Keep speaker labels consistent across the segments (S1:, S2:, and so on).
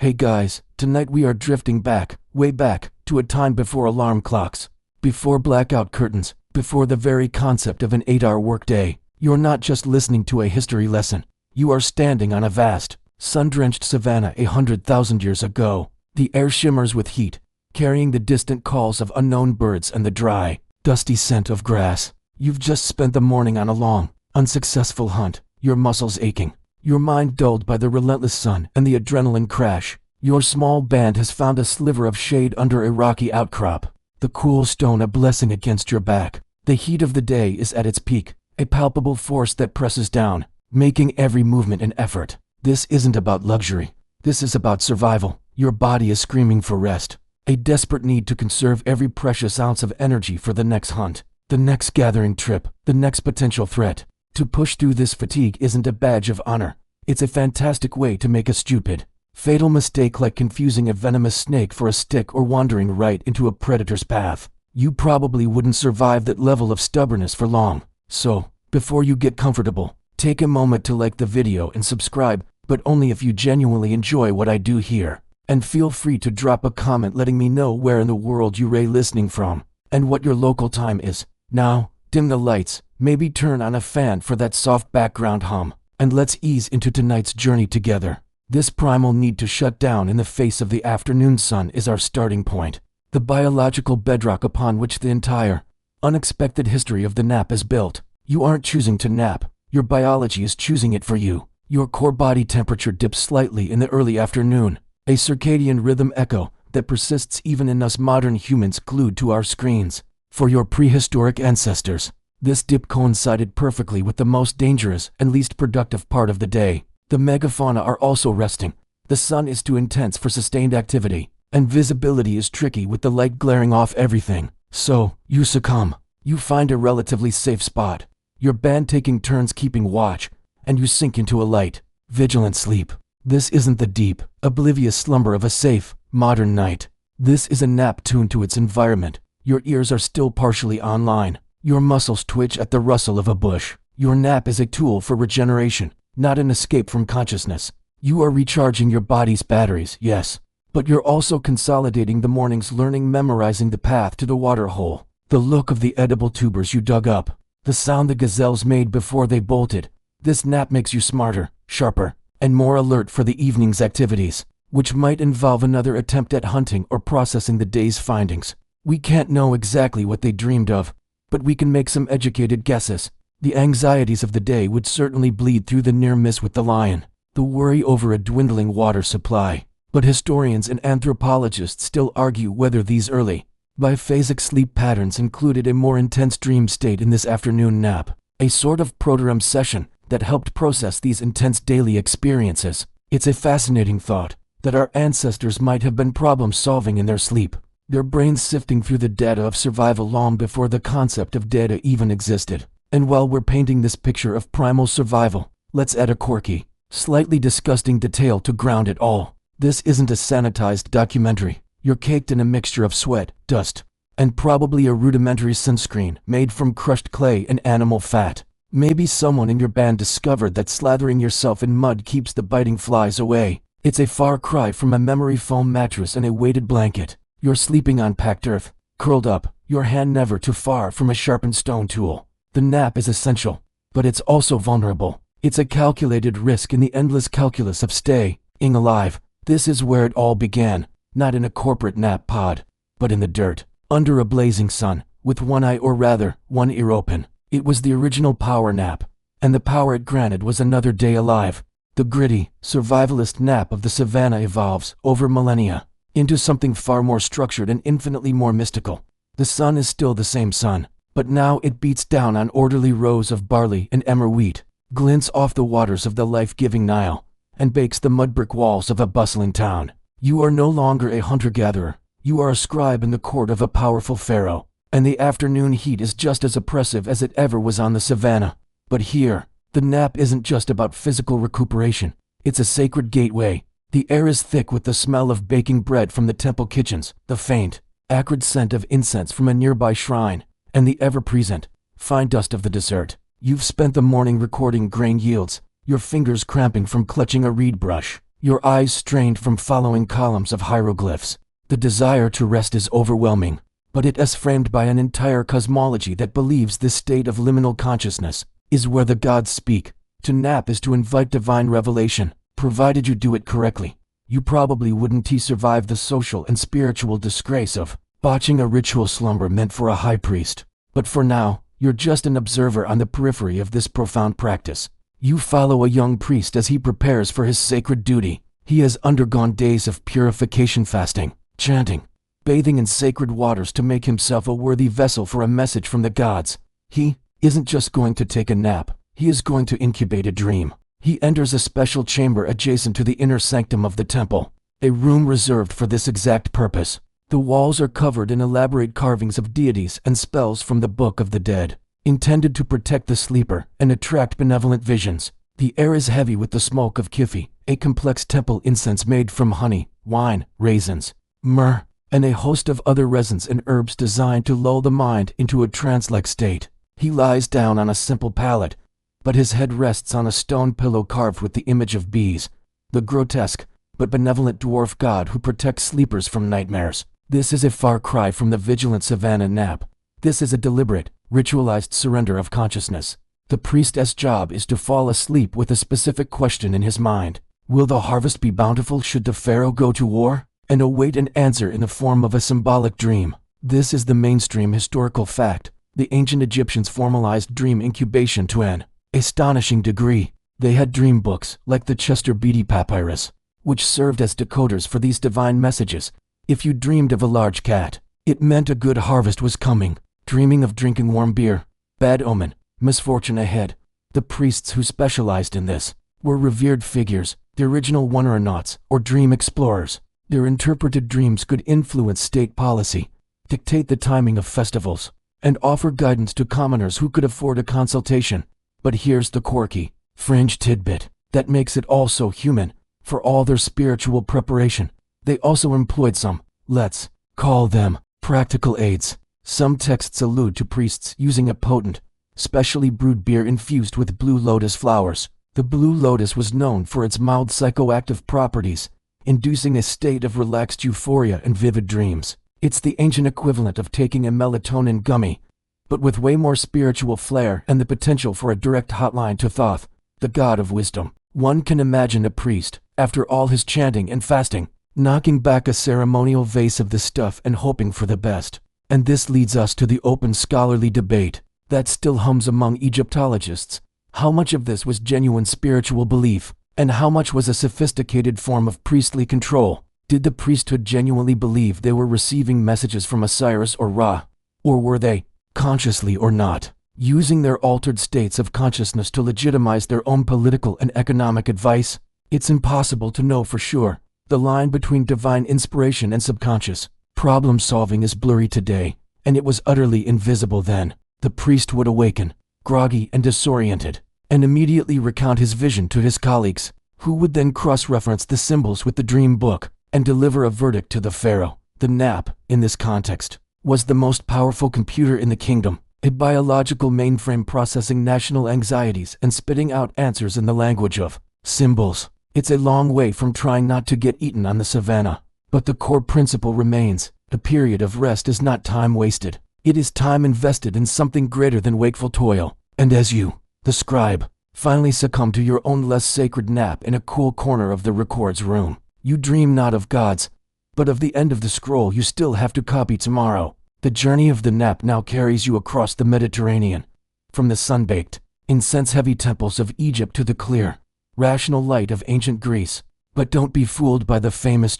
S1: Hey guys, tonight we are drifting back, way back, to a time before alarm clocks, before blackout curtains, before the very concept of an 8-hour workday. You're not just listening to a history lesson. You are standing on a vast, sun-drenched savanna 100,000 years ago. The air shimmers with heat, carrying the distant calls of unknown birds and the dry, dusty scent of grass. You've just spent the morning on a long, unsuccessful hunt, your muscles aching, your mind dulled by the relentless sun and the adrenaline crash. Your small band has found a sliver of shade under a rocky outcrop, the cool stone a blessing against your back. The heat of the day is at its peak, a palpable force that presses down, making every movement an effort. This isn't about luxury. This is about survival. Your body is screaming for rest, a desperate need to conserve every precious ounce of energy for the next hunt, the next gathering trip, the next potential threat. To push through this fatigue isn't a badge of honor. It's a fantastic way to make a stupid, fatal mistake, like confusing a venomous snake for a stick or wandering right into a predator's path. You probably wouldn't survive that level of stubbornness for long. So, before you get comfortable, take a moment to like the video and subscribe, but only if you genuinely enjoy what I do here. And feel free to drop a comment letting me know where in the world you're listening from, and what your local time is. Now, dim the lights, maybe turn on a fan for that soft background hum, and let's ease into tonight's journey together. This primal need to shut down in the face of the afternoon sun is our starting point, the biological bedrock upon which the entire, unexpected history of the nap is built. You aren't choosing to nap, your biology is choosing it for you. Your core body temperature dips slightly in the early afternoon, a circadian rhythm echo that persists even in us modern humans glued to our screens. For your prehistoric ancestors, this dip coincided perfectly with the most dangerous and least productive part of the day. The megafauna are also resting. The sun is too intense for sustained activity, and visibility is tricky with the light glaring off everything. So, you succumb. You find a relatively safe spot, your band taking turns keeping watch, and you sink into a light, vigilant sleep. This isn't the deep, oblivious slumber of a safe, modern night. This is a nap tuned to its environment. Your ears are still partially online. Your muscles twitch at the rustle of a bush. Your nap is a tool for regeneration, not an escape from consciousness. You are recharging your body's batteries, yes, but you're also consolidating the morning's learning, memorizing the path to the water hole, the look of the edible tubers you dug up, the sound the gazelles made before they bolted. This nap makes you smarter, sharper, and more alert for the evening's activities, which might involve another attempt at hunting or processing the day's findings. We can't know exactly what they dreamed of, but we can make some educated guesses. The anxieties of the day would certainly bleed through the near miss with the lion, the worry over a dwindling water supply. But historians and anthropologists still argue whether these early, biphasic sleep patterns included a more intense dream state in this afternoon nap, a sort of proto-REM session that helped process these intense daily experiences. It's a fascinating thought that our ancestors might have been problem-solving in their sleep, their brains sifting through the data of survival long before the concept of data even existed. And while we're painting this picture of primal survival, let's add a quirky, slightly disgusting detail to ground it all. This isn't a sanitized documentary. You're caked in a mixture of sweat, dust, and probably a rudimentary sunscreen made from crushed clay and animal fat. Maybe someone in your band discovered that slathering yourself in mud keeps the biting flies away. It's a far cry from a memory foam mattress and a weighted blanket. You're sleeping on packed earth, curled up, your hand never too far from a sharpened stone tool. The nap is essential, but it's also vulnerable. It's a calculated risk in the endless calculus of staying alive. This is where it all began, not in a corporate nap pod, but in the dirt, under a blazing sun, with one eye, or rather, one ear open. It was the original power nap, and the power it granted was another day alive. The gritty, survivalist nap of the savannah evolves, over millennia, into something far more structured and infinitely more mystical. The sun is still the same sun, but now it beats down on orderly rows of barley and emmer wheat, glints off the waters of the life-giving Nile, and bakes the mud-brick walls of a bustling town. You are no longer a hunter-gatherer. You are a scribe in the court of a powerful pharaoh, and the afternoon heat is just as oppressive as it ever was on the savannah. But here, the nap isn't just about physical recuperation. It's a sacred gateway. The air is thick with the smell of baking bread from the temple kitchens, the faint, acrid scent of incense from a nearby shrine, and the ever-present, fine dust of the dessert. You've spent the morning recording grain yields, your fingers cramping from clutching a reed brush. your eyes strained from following columns of hieroglyphs. The desire to rest is overwhelming, but it is framed by an entire cosmology that believes this state of liminal consciousness is where the gods speak. To nap is to invite divine revelation, provided you do it correctly. You probably wouldn't survive the social and spiritual disgrace of botching a ritual slumber meant for a high priest. But for now, you're just an observer on the periphery of this profound practice. You follow a young priest as he prepares for his sacred duty. He has undergone days of purification, fasting, chanting, bathing in sacred waters to make himself a worthy vessel for a message from the gods. He isn't just going to take a nap, he is going to incubate a dream. He enters a special chamber adjacent to the inner sanctum of the temple, a room reserved for this exact purpose. The walls are covered in elaborate carvings of deities and spells from the Book of the Dead, intended to protect the sleeper and attract benevolent visions. The air is heavy with the smoke of kifi, a complex temple incense made from honey, wine, raisins, myrrh, and a host of other resins and herbs designed to lull the mind into a trance-like state. He lies down on a simple pallet, but his head rests on a stone pillow carved with the image of bees, the grotesque but benevolent dwarf god who protects sleepers from nightmares. This is a far cry from the vigilant savannah nap. This is a deliberate, ritualized surrender of consciousness. The priest's job is to fall asleep with a specific question in his mind. Will the harvest be bountiful should the pharaoh go to war? And await an answer in the form of a symbolic dream. This is the mainstream historical fact. The ancient Egyptians formalized dream incubation to an astonishing degree. They had dream books, like the Chester Beatty Papyrus, which served as decoders for these divine messages. If you dreamed of a large cat, it meant a good harvest was coming. Dreaming of drinking warm beer, bad omen, misfortune ahead. The priests who specialized in this were revered figures, the original wonder-nauts or dream explorers. Their interpreted dreams could influence state policy, dictate the timing of festivals, and offer guidance to commoners who could afford a consultation. But here's the quirky, fringe tidbit that makes it all so human. For all their spiritual preparation, they also employed some, let's call them, practical aids. Some texts allude to priests using a potent, specially brewed beer infused with blue lotus flowers. The blue lotus was known for its mild psychoactive properties, inducing a state of relaxed euphoria and vivid dreams. It's the ancient equivalent of taking a melatonin gummy, but with way more spiritual flair and the potential for a direct hotline to Thoth, the god of wisdom. One can imagine a priest, after all his chanting and fasting, knocking back a ceremonial vase of the stuff and hoping for the best. And this leads us to the open scholarly debate that still hums among Egyptologists. How much of this was genuine spiritual belief, and how much was a sophisticated form of priestly control? Did the priesthood genuinely believe they were receiving messages from Osiris or Ra? Or were they, consciously or not, using their altered states of consciousness to legitimize their own political and economic advice? It's impossible to know for sure. The line between divine inspiration and subconscious problem-solving is blurry today, and it was utterly invisible then. The priest would awaken, groggy and disoriented, and immediately recount his vision to his colleagues, who would then cross-reference the symbols with the dream book and deliver a verdict to the pharaoh. The nap, in this context, was the most powerful computer in the kingdom, a biological mainframe processing national anxieties and spitting out answers in the language of symbols. It's a long way from trying not to get eaten on the savannah, but the core principle remains. A period of rest is not time wasted. It is time invested in something greater than wakeful toil. And as you, the scribe, finally succumb to your own less sacred nap in a cool corner of the records room, you dream not of gods, but of the end of the scroll you still have to copy tomorrow. The journey of the nap now carries you across the Mediterranean, from the sun-baked, incense-heavy temples of Egypt to the clear, rational light of ancient Greece. But don't be fooled by the famous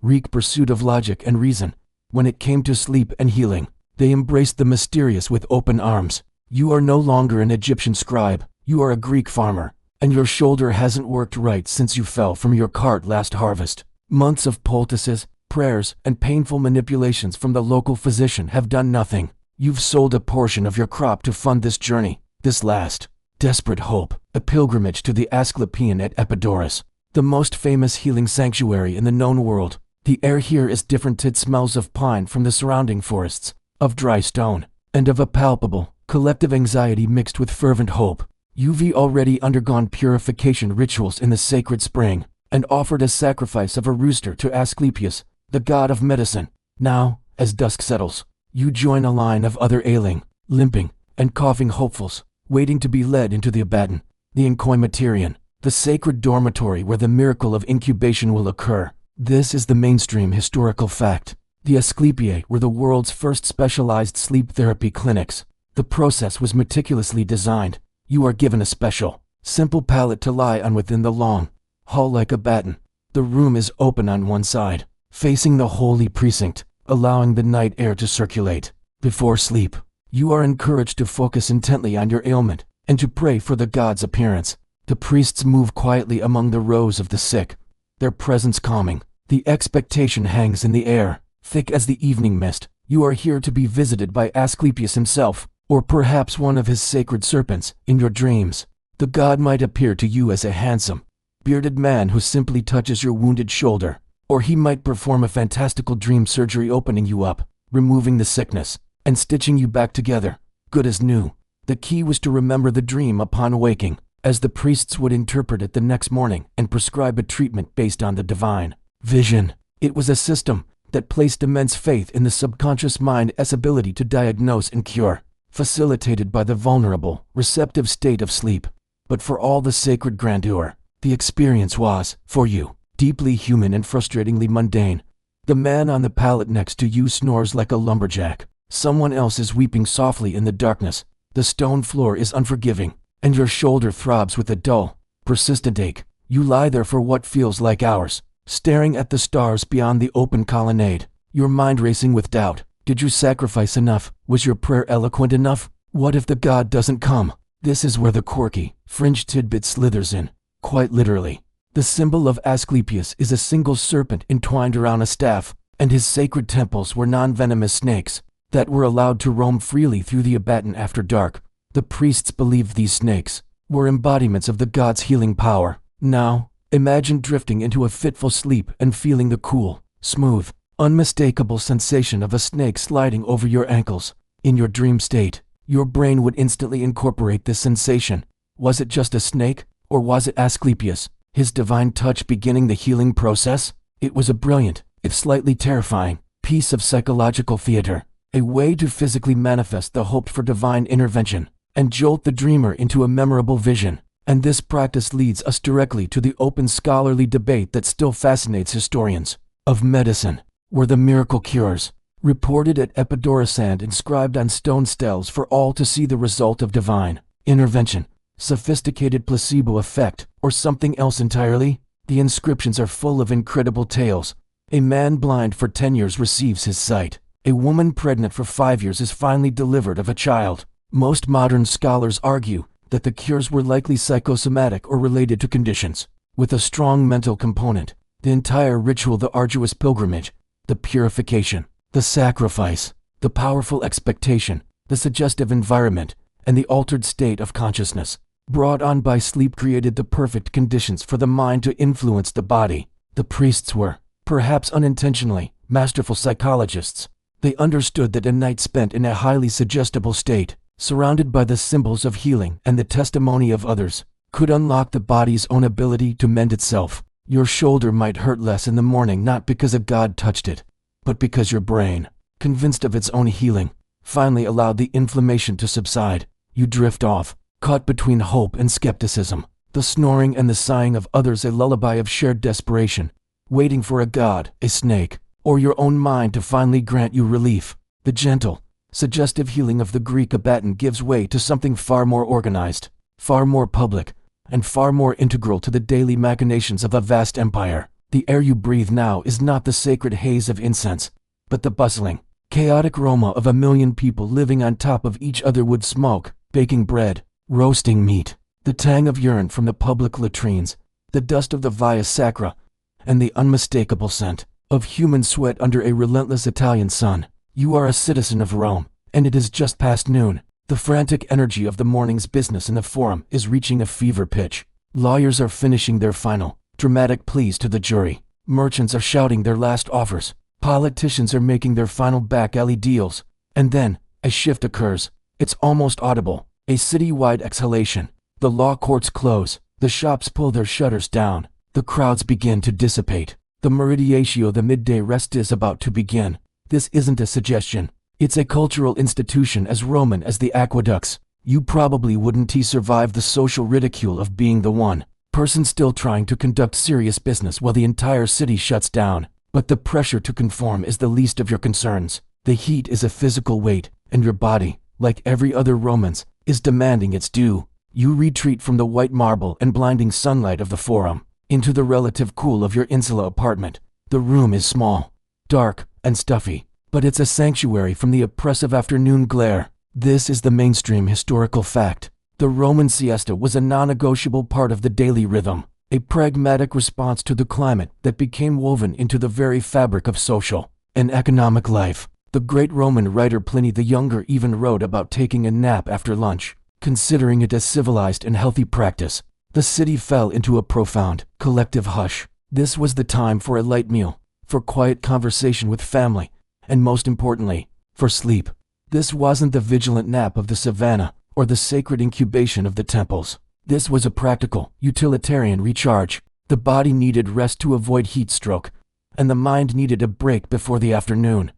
S1: Greek pursuit of logic and reason. When it came to sleep and healing, they embraced the mysterious with open arms. You are no longer an Egyptian scribe, you are a Greek farmer, and your shoulder hasn't worked right since you fell from your cart last harvest. Months of poultices, prayers, and painful manipulations from the local physician have done nothing. You've sold a portion of your crop to fund this journey, this last, desperate hope, a pilgrimage to the Asclepieion at Epidaurus, the most famous healing sanctuary in the known world. The air here is different. It smells of pine from the surrounding forests, of dry stone, and of a palpable, collective anxiety mixed with fervent hope. You've already undergone purification rituals in the sacred spring, and offered a sacrifice of a rooster to Asclepius, the god of medicine. Now, as dusk settles, you join a line of other ailing, limping, and coughing hopefuls, waiting to be led into the abaton, the enkoimaterion, the sacred dormitory where the miracle of incubation will occur. This is the mainstream historical fact. The Asclepiae were the world's first specialized sleep therapy clinics. The process was meticulously designed. You are given a special, simple pallet to lie on within the long hall like a baton. The room is open on one side, facing the holy precinct, allowing the night air to circulate. Before sleep, you are encouraged to focus intently on your ailment and to pray for the god's appearance. The priests move quietly among the rows of the sick, their presence calming. The expectation hangs in the air, thick as the evening mist. You are here to be visited by Asclepius himself, or perhaps one of his sacred serpents. In your dreams, the god might appear to you as a handsome, bearded man who simply touches your wounded shoulder, or he might perform a fantastical dream surgery, opening you up, removing the sickness, and stitching you back together, good as new. The key was to remember the dream upon waking, as the priests would interpret it the next morning and prescribe a treatment based on the divine vision. It was a system that placed immense faith in the subconscious mind's ability to diagnose and cure, facilitated by the vulnerable, receptive state of sleep. But for all the sacred grandeur, the experience was, for you, deeply human and frustratingly mundane. The man on the pallet next to you snores like a lumberjack. Someone else is weeping softly in the darkness. The stone floor is unforgiving, and your shoulder throbs with a dull, persistent ache. You lie there for what feels like hours, staring at the stars beyond the open colonnade, your mind racing with doubt. Did you sacrifice enough? Was your prayer eloquent enough? What if the god doesn't come? This is where the quirky, fringe tidbit slithers in, quite literally. The symbol of Asclepius is a single serpent entwined around a staff, and his sacred temples were non-venomous snakes that were allowed to roam freely through the abaton after dark. The priests believed these snakes were embodiments of the god's healing power. Now, imagine drifting into a fitful sleep and feeling the cool, smooth, unmistakable sensation of a snake sliding over your ankles. In your dream state, your brain would instantly incorporate this sensation. Was it just a snake, or was it Asclepius, his divine touch beginning the healing process? It was a brilliant, if slightly terrifying, piece of psychological theater, a way to physically manifest the hoped for divine intervention and jolt the dreamer into a memorable vision. And this practice leads us directly to the open scholarly debate that still fascinates historians of medicine. Were the miracle cures, reported at Epidaurus and inscribed on stone stels for all to see, the result of divine intervention, sophisticated placebo effect, or something else entirely? The inscriptions are full of incredible tales. A man blind for 10 years receives his sight. A woman pregnant for 5 years is finally delivered of a child. Most modern scholars argue that the cures were likely psychosomatic or related to conditions with a strong mental component. The entire ritual, the arduous pilgrimage, the purification, the sacrifice, the powerful expectation, the suggestive environment, and the altered state of consciousness brought on by sleep created the perfect conditions for the mind to influence the body. The priests were, perhaps unintentionally, masterful psychologists. They understood that a night spent in a highly suggestible state, surrounded by the symbols of healing and the testimony of others, could unlock the body's own ability to mend itself. Your shoulder might hurt less in the morning, not because a god touched it, but because your brain, convinced of its own healing, finally allowed the inflammation to subside. You drift off, caught between hope and skepticism, the snoring and the sighing of others a lullaby of shared desperation, waiting for a god, a snake, or your own mind to finally grant you relief. The gentle, suggestive healing of the Greek abaton gives way to something far more organized, far more public, and far more integral to the daily machinations of a vast empire. The air you breathe now is not the sacred haze of incense, but the bustling, chaotic aroma of 1,000,000 people living on top of each other, wood smoke, baking bread, roasting meat, the tang of urine from the public latrines, the dust of the via sacra, and the unmistakable scent of human sweat under a relentless Italian sun. You are a citizen of Rome, and it is just past noon. The frantic energy of the morning's business in the forum is reaching a fever pitch. Lawyers are finishing their final, dramatic pleas to the jury. Merchants are shouting their last offers. Politicians are making their final back alley deals. And then, a shift occurs. It's almost audible, a city-wide exhalation. The law courts close. The shops pull their shutters down. The crowds begin to dissipate. The meridiatio, the midday rest, is about to begin. This isn't a suggestion. It's a cultural institution as Roman as the aqueducts. You probably wouldn't survive the social ridicule of being the one person still trying to conduct serious business while the entire city shuts down. But the pressure to conform is the least of your concerns. The heat is a physical weight, and your body, like every other Roman's, is demanding its due. You retreat from the white marble and blinding sunlight of the Forum into the relative cool of your insula apartment. The room is small, dark, and stuffy, but it's a sanctuary from the oppressive afternoon glare. This is the mainstream historical fact. The Roman siesta was a non-negotiable part of the daily rhythm, a pragmatic response to the climate that became woven into the very fabric of social and economic life. The great Roman writer Pliny the Younger even wrote about taking a nap after lunch, considering it a civilized and healthy practice. The city fell into a profound, collective hush. This was the time for a light meal, for quiet conversation with family, and most importantly, for sleep. This wasn't the vigilant nap of the savannah or the sacred incubation of the temples. This was a practical, utilitarian recharge. The body needed rest to avoid heat stroke, and the mind needed a break before the afternoon's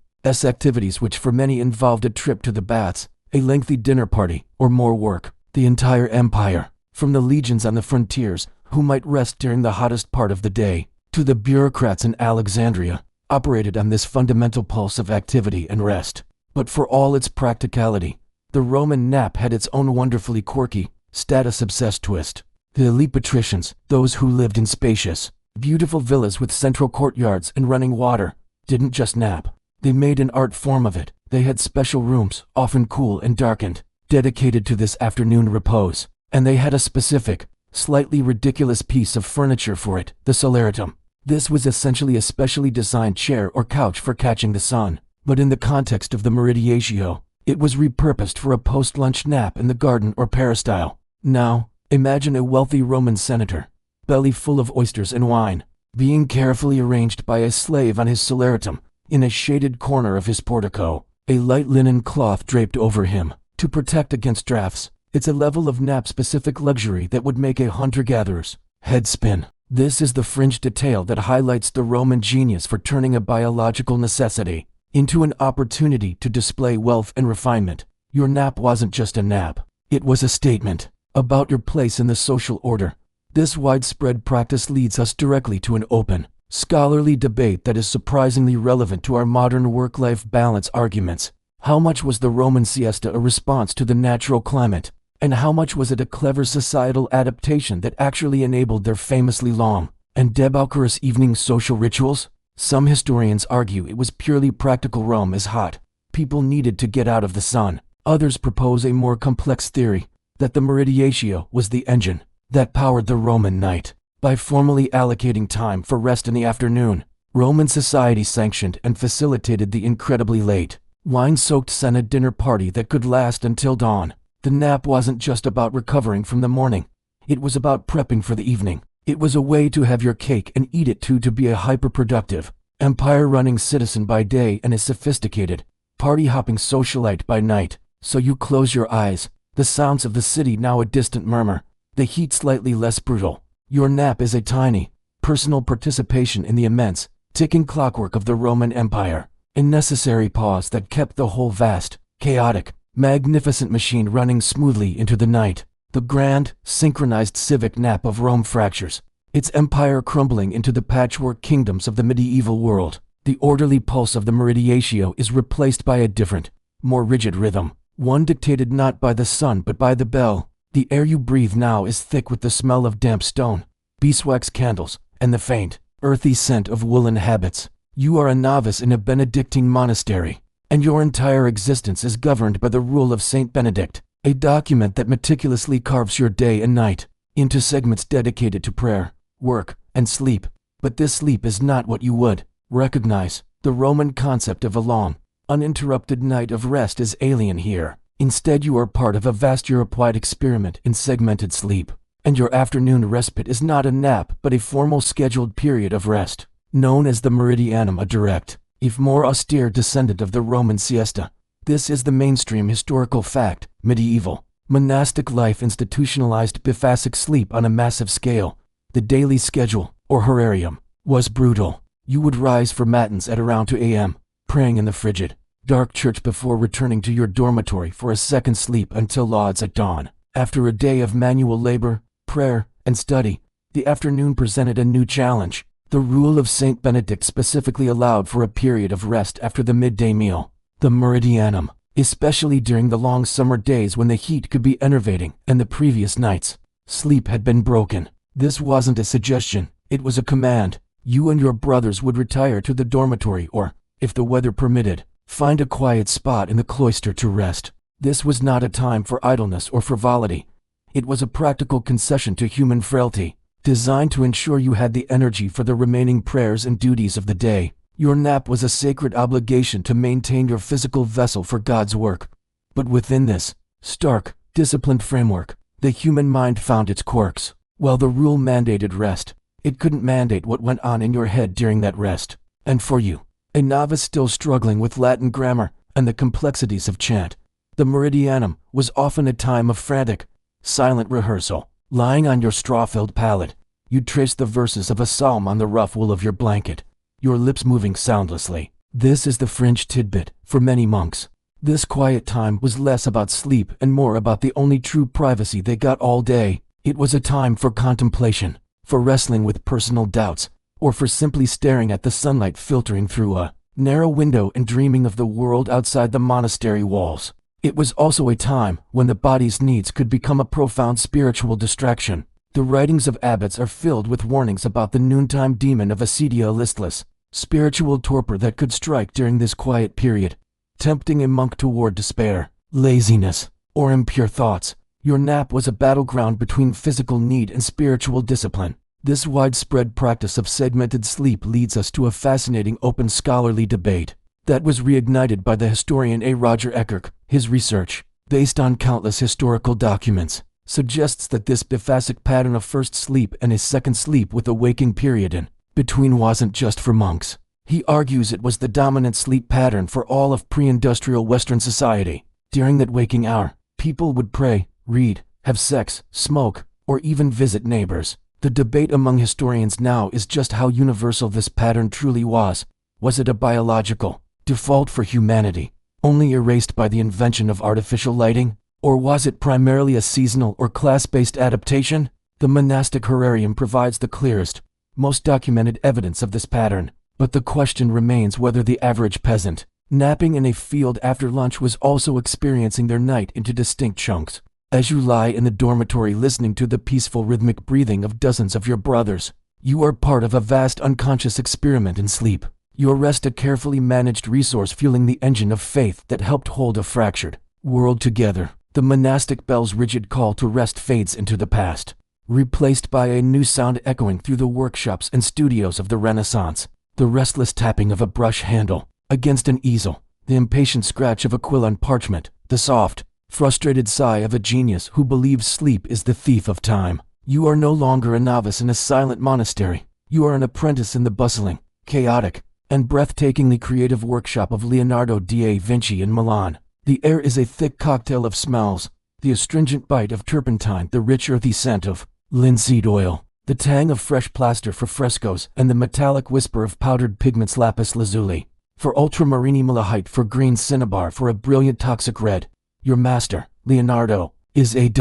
S1: activities, which for many involved a trip to the baths, a lengthy dinner party, or more work. The entire empire, from the legions on the frontiers, who might rest during the hottest part of the day, to the bureaucrats in Alexandria, operated on this fundamental pulse of activity and rest. But for all its practicality, the Roman nap had its own wonderfully quirky, status-obsessed twist. The elite patricians, those who lived in spacious, beautiful villas with central courtyards and running water, didn't just nap. They made an art form of it. They had special rooms, often cool and darkened, dedicated to this afternoon repose. And they had a specific, slightly ridiculous piece of furniture for it, the solaritum. This was essentially a specially designed chair or couch for catching the sun. But in the context of the meridiatio, it was repurposed for a post-lunch nap in the garden or peristyle. Now, imagine a wealthy Roman senator, belly full of oysters and wine, being carefully arranged by a slave on his solaritum, in a shaded corner of his portico, a light linen cloth draped over him, to protect against drafts. It's a level of nap-specific luxury that would make a hunter-gatherer's head spin. This is the fringe detail that highlights the Roman genius for turning a biological necessity into an opportunity to display wealth and refinement. Your nap wasn't just a nap. It was a statement about your place in the social order. This widespread practice leads us directly to an open, scholarly debate that is surprisingly relevant to our modern work-life balance arguments. How much was the Roman siesta a response to the natural climate, and how much was it a clever societal adaptation that actually enabled their famously long and debaucherous evening social rituals? Some historians argue it was purely practical. Rome is hot. People needed to get out of the sun. Others propose a more complex theory, that the meridiatio was the engine that powered the Roman night. By formally allocating time for rest in the afternoon, Roman society sanctioned and facilitated the incredibly late, wine-soaked Senate dinner party that could last until dawn. The nap wasn't just about recovering from the morning. It was about prepping for the evening. It was a way to have your cake and eat it too, to be a hyper-productive, empire-running citizen by day and a sophisticated, party-hopping socialite by night. So you close your eyes, the sounds of the city now a distant murmur, the heat slightly less brutal. Your nap is a tiny, personal participation in the immense, ticking clockwork of the Roman Empire, a necessary pause that kept the whole vast, chaotic, magnificent machine running smoothly into the night. The grand, synchronized civic nap of Rome fractures, its empire crumbling into the patchwork kingdoms of the medieval world. The orderly pulse of the meridiatio is replaced by a different, more rigid rhythm, one dictated not by the sun but by the bell. The air you breathe now is thick with the smell of damp stone, beeswax candles, and the faint, earthy scent of woolen habits. You are a novice in a Benedictine monastery, and your entire existence is governed by the rule of Saint Benedict, a document that meticulously carves your day and night into segments dedicated to prayer, work, and sleep. But this sleep is not what you would recognize. The Roman concept of a long, uninterrupted night of rest is alien here. Instead, you are part of a vast Europe-wide experiment in segmented sleep, and your afternoon respite is not a nap but a formal scheduled period of rest, known as the meridianum, a direct, if more austere descendant of the Roman siesta. This is the mainstream historical fact. Medieval, monastic life institutionalized biphasic sleep on a massive scale. The daily schedule, or herarium, was brutal. You would rise for matins at around 2 a.m., praying in the frigid, dark church before returning to your dormitory for a second sleep until lauds at dawn. After a day of manual labor, prayer, and study, the afternoon presented a new challenge. The rule of Saint Benedict specifically allowed for a period of rest after the midday meal, the meridianum, especially during the long summer days when the heat could be enervating and the previous night's sleep had been broken. This wasn't a suggestion, it was a command. You and your brothers would retire to the dormitory or, if the weather permitted, find a quiet spot in the cloister to rest. This was not a time for idleness or frivolity. It was a practical concession to human frailty, designed to ensure you had the energy for the remaining prayers and duties of the day. Your nap was a sacred obligation to maintain your physical vessel for God's work. But within this stark, disciplined framework, the human mind found its quirks. While the rule mandated rest, it couldn't mandate what went on in your head during that rest. And for you, a novice still struggling with Latin grammar and the complexities of chant, the meridianum was often a time of frantic, silent rehearsal. Lying on your straw-filled pallet, you'd trace the verses of a psalm on the rough wool of your blanket, your lips moving soundlessly. This is the fringe tidbit for many monks. This quiet time was less about sleep and more about the only true privacy they got all day. It was a time for contemplation, for wrestling with personal doubts, or for simply staring at the sunlight filtering through a narrow window and dreaming of the world outside the monastery walls. It was also a time when the body's needs could become a profound spiritual distraction. The writings of abbots are filled with warnings about the noontime demon of acedia listless, spiritual torpor that could strike during this quiet period, tempting a monk toward despair, laziness, or impure thoughts. Your nap was a battleground between physical need and spiritual discipline. This widespread practice of segmented sleep leads us to a fascinating open scholarly debate that was reignited by the historian A. Roger Eckerk. His research, based on countless historical documents, suggests that this biphasic pattern of first sleep and a second sleep with a waking period in between wasn't just for monks. He argues it was the dominant sleep pattern for all of pre-industrial Western society. During that waking hour, people would pray, read, have sex, smoke, or even visit neighbors. The debate among historians now is just how universal this pattern truly was. Was it a biological default for humanity, only erased by the invention of artificial lighting? Or was it primarily a seasonal or class-based adaptation? The monastic herarium provides the clearest, most documented evidence of this pattern. But the question remains whether the average peasant, napping in a field after lunch, was also experiencing their night into distinct chunks. As you lie in the dormitory listening to the peaceful rhythmic breathing of dozens of your brothers, you are part of a vast unconscious experiment in sleep. Your rest a carefully managed resource fueling the engine of faith that helped hold a fractured world together. The monastic bell's rigid call to rest fades into the past, replaced by a new sound echoing through the workshops and studios of the Renaissance. The restless tapping of a brush handle against an easel, the impatient scratch of a quill on parchment, the soft, frustrated sigh of a genius who believes sleep is the thief of time. You are no longer a novice in a silent monastery. You are an apprentice in the bustling, chaotic, and breathtakingly creative workshop of Leonardo da Vinci in Milan. The air is a thick cocktail of smells, the astringent bite of turpentine, the rich earthy scent of linseed oil, the tang of fresh plaster for frescoes, and the metallic whisper of powdered pigments lapis lazuli, for ultramarine malachite, for green cinnabar, for a brilliant toxic red. Your master, Leonardo, is a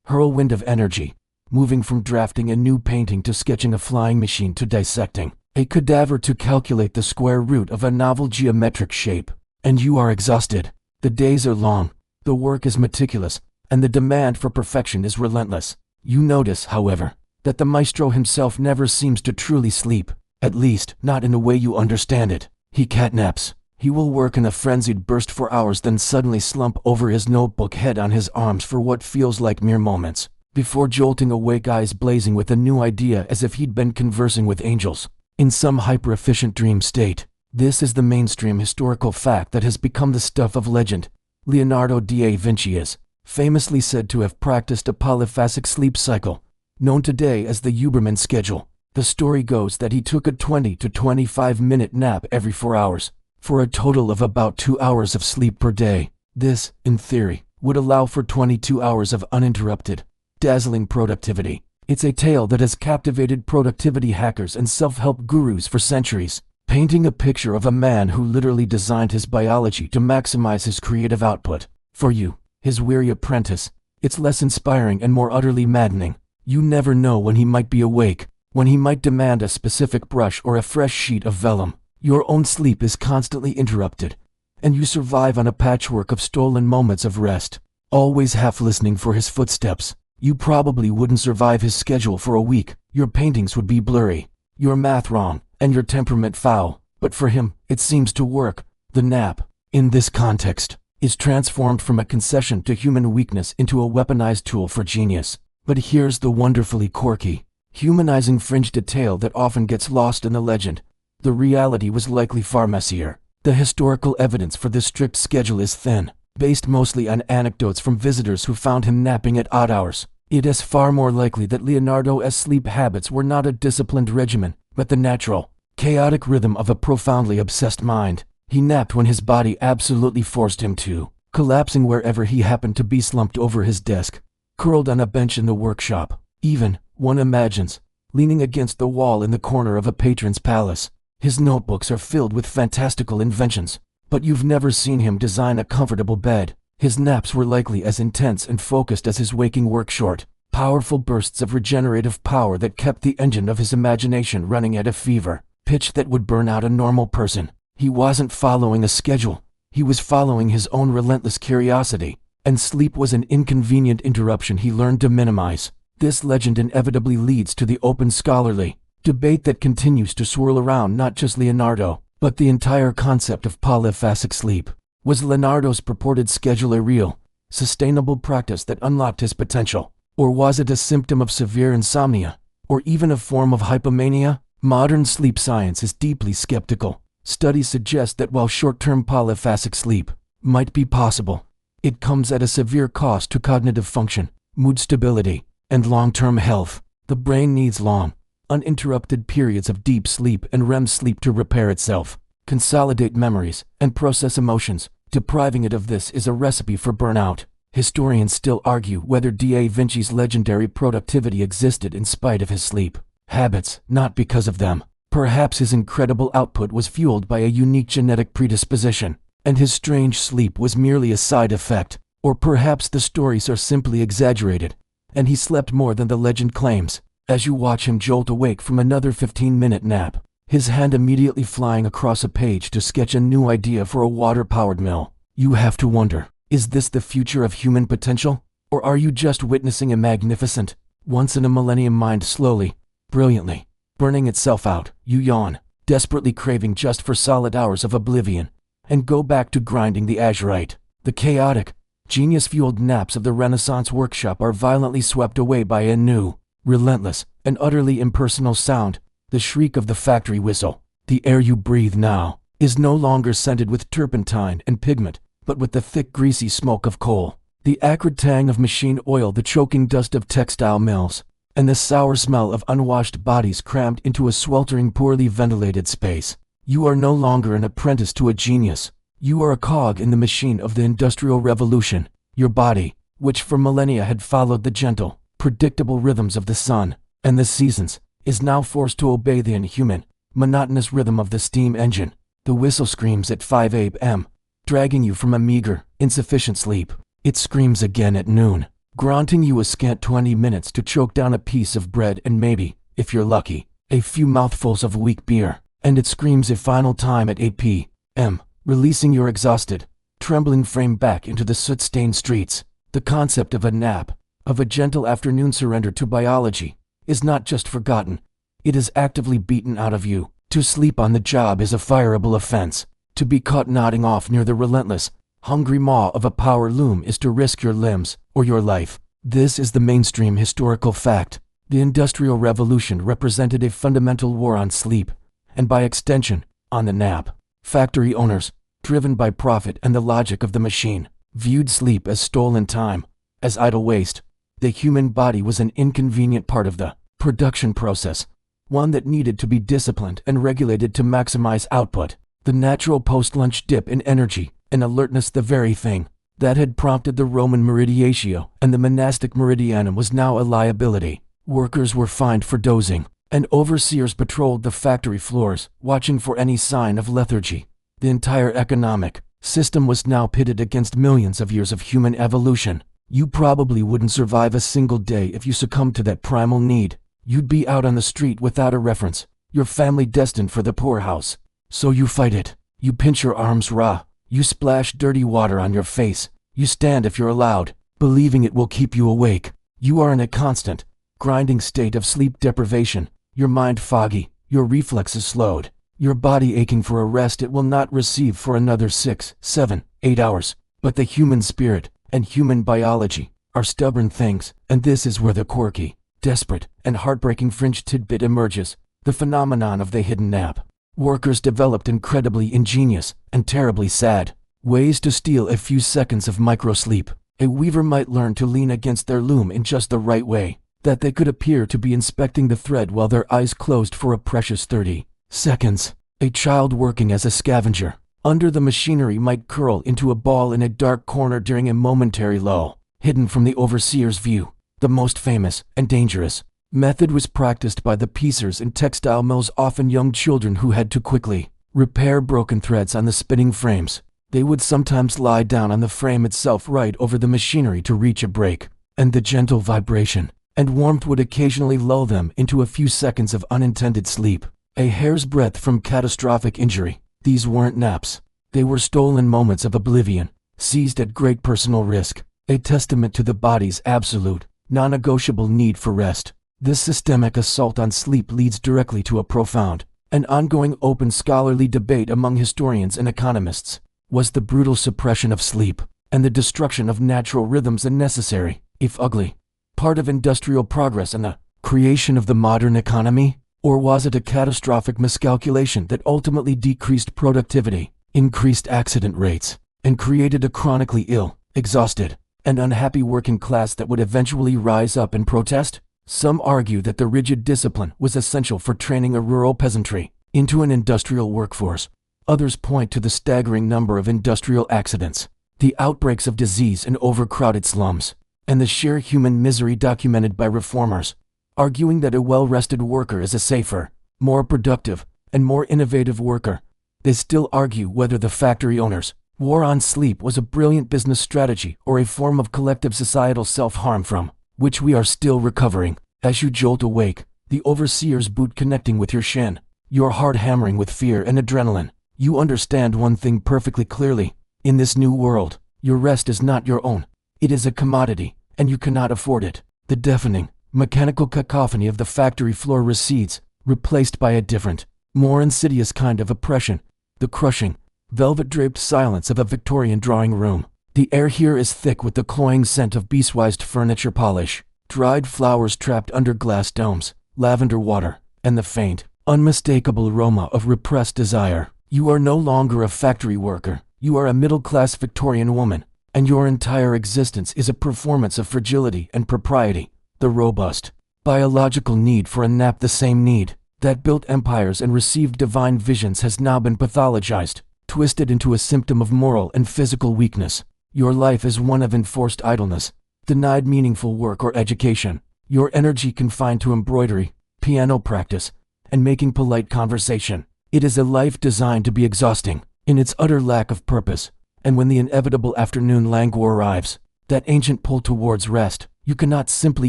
S1: whirlwind of energy, moving from drafting a new painting to sketching a flying machine to dissecting a cadaver to calculate the square root of a novel geometric shape. And you are exhausted. The days are long, the work is meticulous, and the demand for perfection is relentless. You notice, however, that the maestro himself never seems to truly sleep, at least not in the way you understand it. He catnaps. He will work in a frenzied burst for hours, then suddenly slump over his notebook, head on his arms for what feels like mere moments, before jolting awake, eyes blazing with a new idea as if he'd been conversing with angels in some hyper-efficient dream state. This is the mainstream historical fact that has become the stuff of legend. Leonardo da Vinci is famously said to have practiced a polyphasic sleep cycle, known today as the Huberman schedule. The story goes that he took a 20 to 25-minute nap every 4 hours, for a total of about 2 hours of sleep per day. This, in theory, would allow for 22 hours of uninterrupted, dazzling productivity. It's a tale that has captivated productivity hackers and self-help gurus for centuries, painting a picture of a man who literally designed his biology to maximize his creative output. For you, his weary apprentice, it's less inspiring and more utterly maddening. You never know when he might be awake, when he might demand a specific brush or a fresh sheet of vellum. Your own sleep is constantly interrupted, and you survive on a patchwork of stolen moments of rest, always half listening for his footsteps. You probably wouldn't survive his schedule for a week. Your paintings would be blurry, your math wrong, and your temperament foul. But for him, it seems to work. The nap, in this context, is transformed from a concession to human weakness into a weaponized tool for genius. But here's the wonderfully quirky, humanizing fringe detail that often gets lost in the legend. The reality was likely far messier. The historical evidence for this strict schedule is thin, based mostly on anecdotes from visitors who found him napping at odd hours. It is far more likely that Leonardo's sleep habits were not a disciplined regimen, but the natural, chaotic rhythm of a profoundly obsessed mind. He napped when his body absolutely forced him to, collapsing wherever he happened to be, slumped over his desk, curled on a bench in the workshop, even, one imagines, leaning against the wall in the corner of a patron's palace. His notebooks are filled with fantastical inventions, but you've never seen him design a comfortable bed. His naps were likely as intense and focused as his waking work, short, powerful bursts of regenerative power that kept the engine of his imagination running at a fever pitch that would burn out a normal person. He wasn't following a schedule, he was following his own relentless curiosity, and sleep was an inconvenient interruption he learned to minimize. This legend inevitably leads to the open scholarly debate that continues to swirl around not just Leonardo, but the entire concept of polyphasic sleep. Was Leonardo's purported schedule a real, sustainable practice that unlocked his potential? Or was it a symptom of severe insomnia? Or even a form of hypomania? Modern sleep science is deeply skeptical. Studies suggest that while short-term polyphasic sleep might be possible, it comes at a severe cost to cognitive function, mood stability, and long-term health. The brain needs long, uninterrupted periods of deep sleep and REM sleep to repair itself, consolidate memories, and process emotions. Depriving it of this is a recipe for burnout. Historians still argue whether Da Vinci's legendary productivity existed in spite of his sleep habits, not because of them. Perhaps his incredible output was fueled by a unique genetic predisposition, and his strange sleep was merely a side effect. Or perhaps the stories are simply exaggerated, and he slept more than the legend claims. As you watch him jolt awake from another 15-minute nap, his hand immediately flying across a page to sketch a new idea for a water-powered mill, you have to wonder, is this the future of human potential? Or are you just witnessing a magnificent, once-in-a-millennium mind slowly, brilliantly, burning itself out? You yawn, desperately craving just for solid hours of oblivion, and go back to grinding the azurite. The chaotic, genius-fueled naps of the Renaissance workshop are violently swept away by a new, relentless, and utterly impersonal sound, the shriek of the factory whistle. The air you breathe now is no longer scented with turpentine and pigment, but with the thick, greasy smoke of coal, the acrid tang of machine oil, the choking dust of textile mills, and the sour smell of unwashed bodies crammed into a sweltering, poorly ventilated space. You are no longer an apprentice to a genius. You are a cog in the machine of the Industrial Revolution. Your body, which for millennia had followed the gentle, predictable rhythms of the sun and the seasons, is now forced to obey the inhuman, monotonous rhythm of the steam engine. The whistle screams at 5 a.m., dragging you from a meager, insufficient sleep. It screams again at noon, granting you a scant 20 minutes to choke down a piece of bread and maybe, if you're lucky, a few mouthfuls of weak beer. And it screams a final time at 8 p.m., releasing your exhausted, trembling frame back into the soot-stained streets. The concept of a nap, of a gentle afternoon surrender to biology, is not just forgotten, it is actively beaten out of you. To sleep on the job is a fireable offense. To be caught nodding off near the relentless, hungry maw of a power loom is to risk your limbs or your life. This is the mainstream historical fact. The Industrial Revolution represented a fundamental war on sleep, and by extension, on the nap. Factory owners, driven by profit and the logic of the machine, viewed sleep as stolen time, as idle waste. The human body was an inconvenient part of the production process, one that needed to be disciplined and regulated to maximize output. The natural post-lunch dip in energy and alertness, the very thing that had prompted the Roman meridiatio and the monastic meridianum, was now a liability. Workers were fined for dozing, and overseers patrolled the factory floors, watching for any sign of lethargy. The entire economic system was now pitted against millions of years of human evolution. You probably wouldn't survive a single day if you succumbed to that primal need. You'd be out on the street without a reference, your family destined for the poorhouse. So you fight it. You pinch your arms raw. You splash dirty water on your face. You stand if you're allowed, believing it will keep you awake. You are in a constant, grinding state of sleep deprivation, your mind foggy, your reflexes slowed, your body aching for a rest it will not receive for another 6, 7, 8 hours. But the human spirit and human biology are stubborn things, and this is where the quirky, desperate, and heartbreaking fringe tidbit emerges, the phenomenon of the hidden nap. Workers developed incredibly ingenious and terribly sad ways to steal a few seconds of microsleep. A weaver might learn to lean against their loom in just the right way, that they could appear to be inspecting the thread while their eyes closed for a precious 30 seconds. A child working as a scavenger under the machinery might curl into a ball in a dark corner during a momentary lull, hidden from the overseer's view. The most famous and dangerous method was practiced by the piecers in textile mills, often young children who had to quickly repair broken threads on the spinning frames. They would sometimes lie down on the frame itself right over the machinery to reach a break, and the gentle vibration and warmth would occasionally lull them into a few seconds of unintended sleep, a hair's breadth from catastrophic injury. These weren't naps. They were stolen moments of oblivion, seized at great personal risk, a testament to the body's absolute, non-negotiable need for rest. This systemic assault on sleep leads directly to a profound and ongoing open scholarly debate among historians and economists. Was the brutal suppression of sleep and the destruction of natural rhythms a necessary, if ugly, part of industrial progress and the creation of the modern economy? Or was it a catastrophic miscalculation that ultimately decreased productivity, increased accident rates, and created a chronically ill, exhausted, and unhappy working class that would eventually rise up and protest? Some argue that the rigid discipline was essential for training a rural peasantry into an industrial workforce. Others point to the staggering number of industrial accidents, the outbreaks of disease in overcrowded slums, and the sheer human misery documented by reformers, arguing that a well-rested worker is a safer, more productive, and more innovative worker. They still argue whether the factory owners' war on sleep was a brilliant business strategy or a form of collective societal self-harm from which we are still recovering. As you jolt awake, the overseer's boot connecting with your shin, your heart hammering with fear and adrenaline, you understand one thing perfectly clearly. In this new world, your rest is not your own. It is a commodity, and you cannot afford it. The deafening, mechanical cacophony of the factory floor recedes, replaced by a different, more insidious kind of oppression, the crushing, velvet-draped silence of a Victorian drawing room. The air here is thick with the cloying scent of beeswiced furniture polish, dried flowers trapped under glass domes, lavender water, and the faint, unmistakable aroma of repressed desire. You are no longer a factory worker. You are a middle-class Victorian woman, and your entire existence is a performance of fragility and propriety. The robust, biological need for a nap, the same need that built empires and received divine visions, has now been pathologized, twisted into a symptom of moral and physical weakness. Your life is one of enforced idleness, denied meaningful work or education, your energy confined to embroidery, piano practice, and making polite conversation. It is a life designed to be exhausting in its utter lack of purpose, and when the inevitable afternoon languor arrives, that ancient pull towards rest, you cannot simply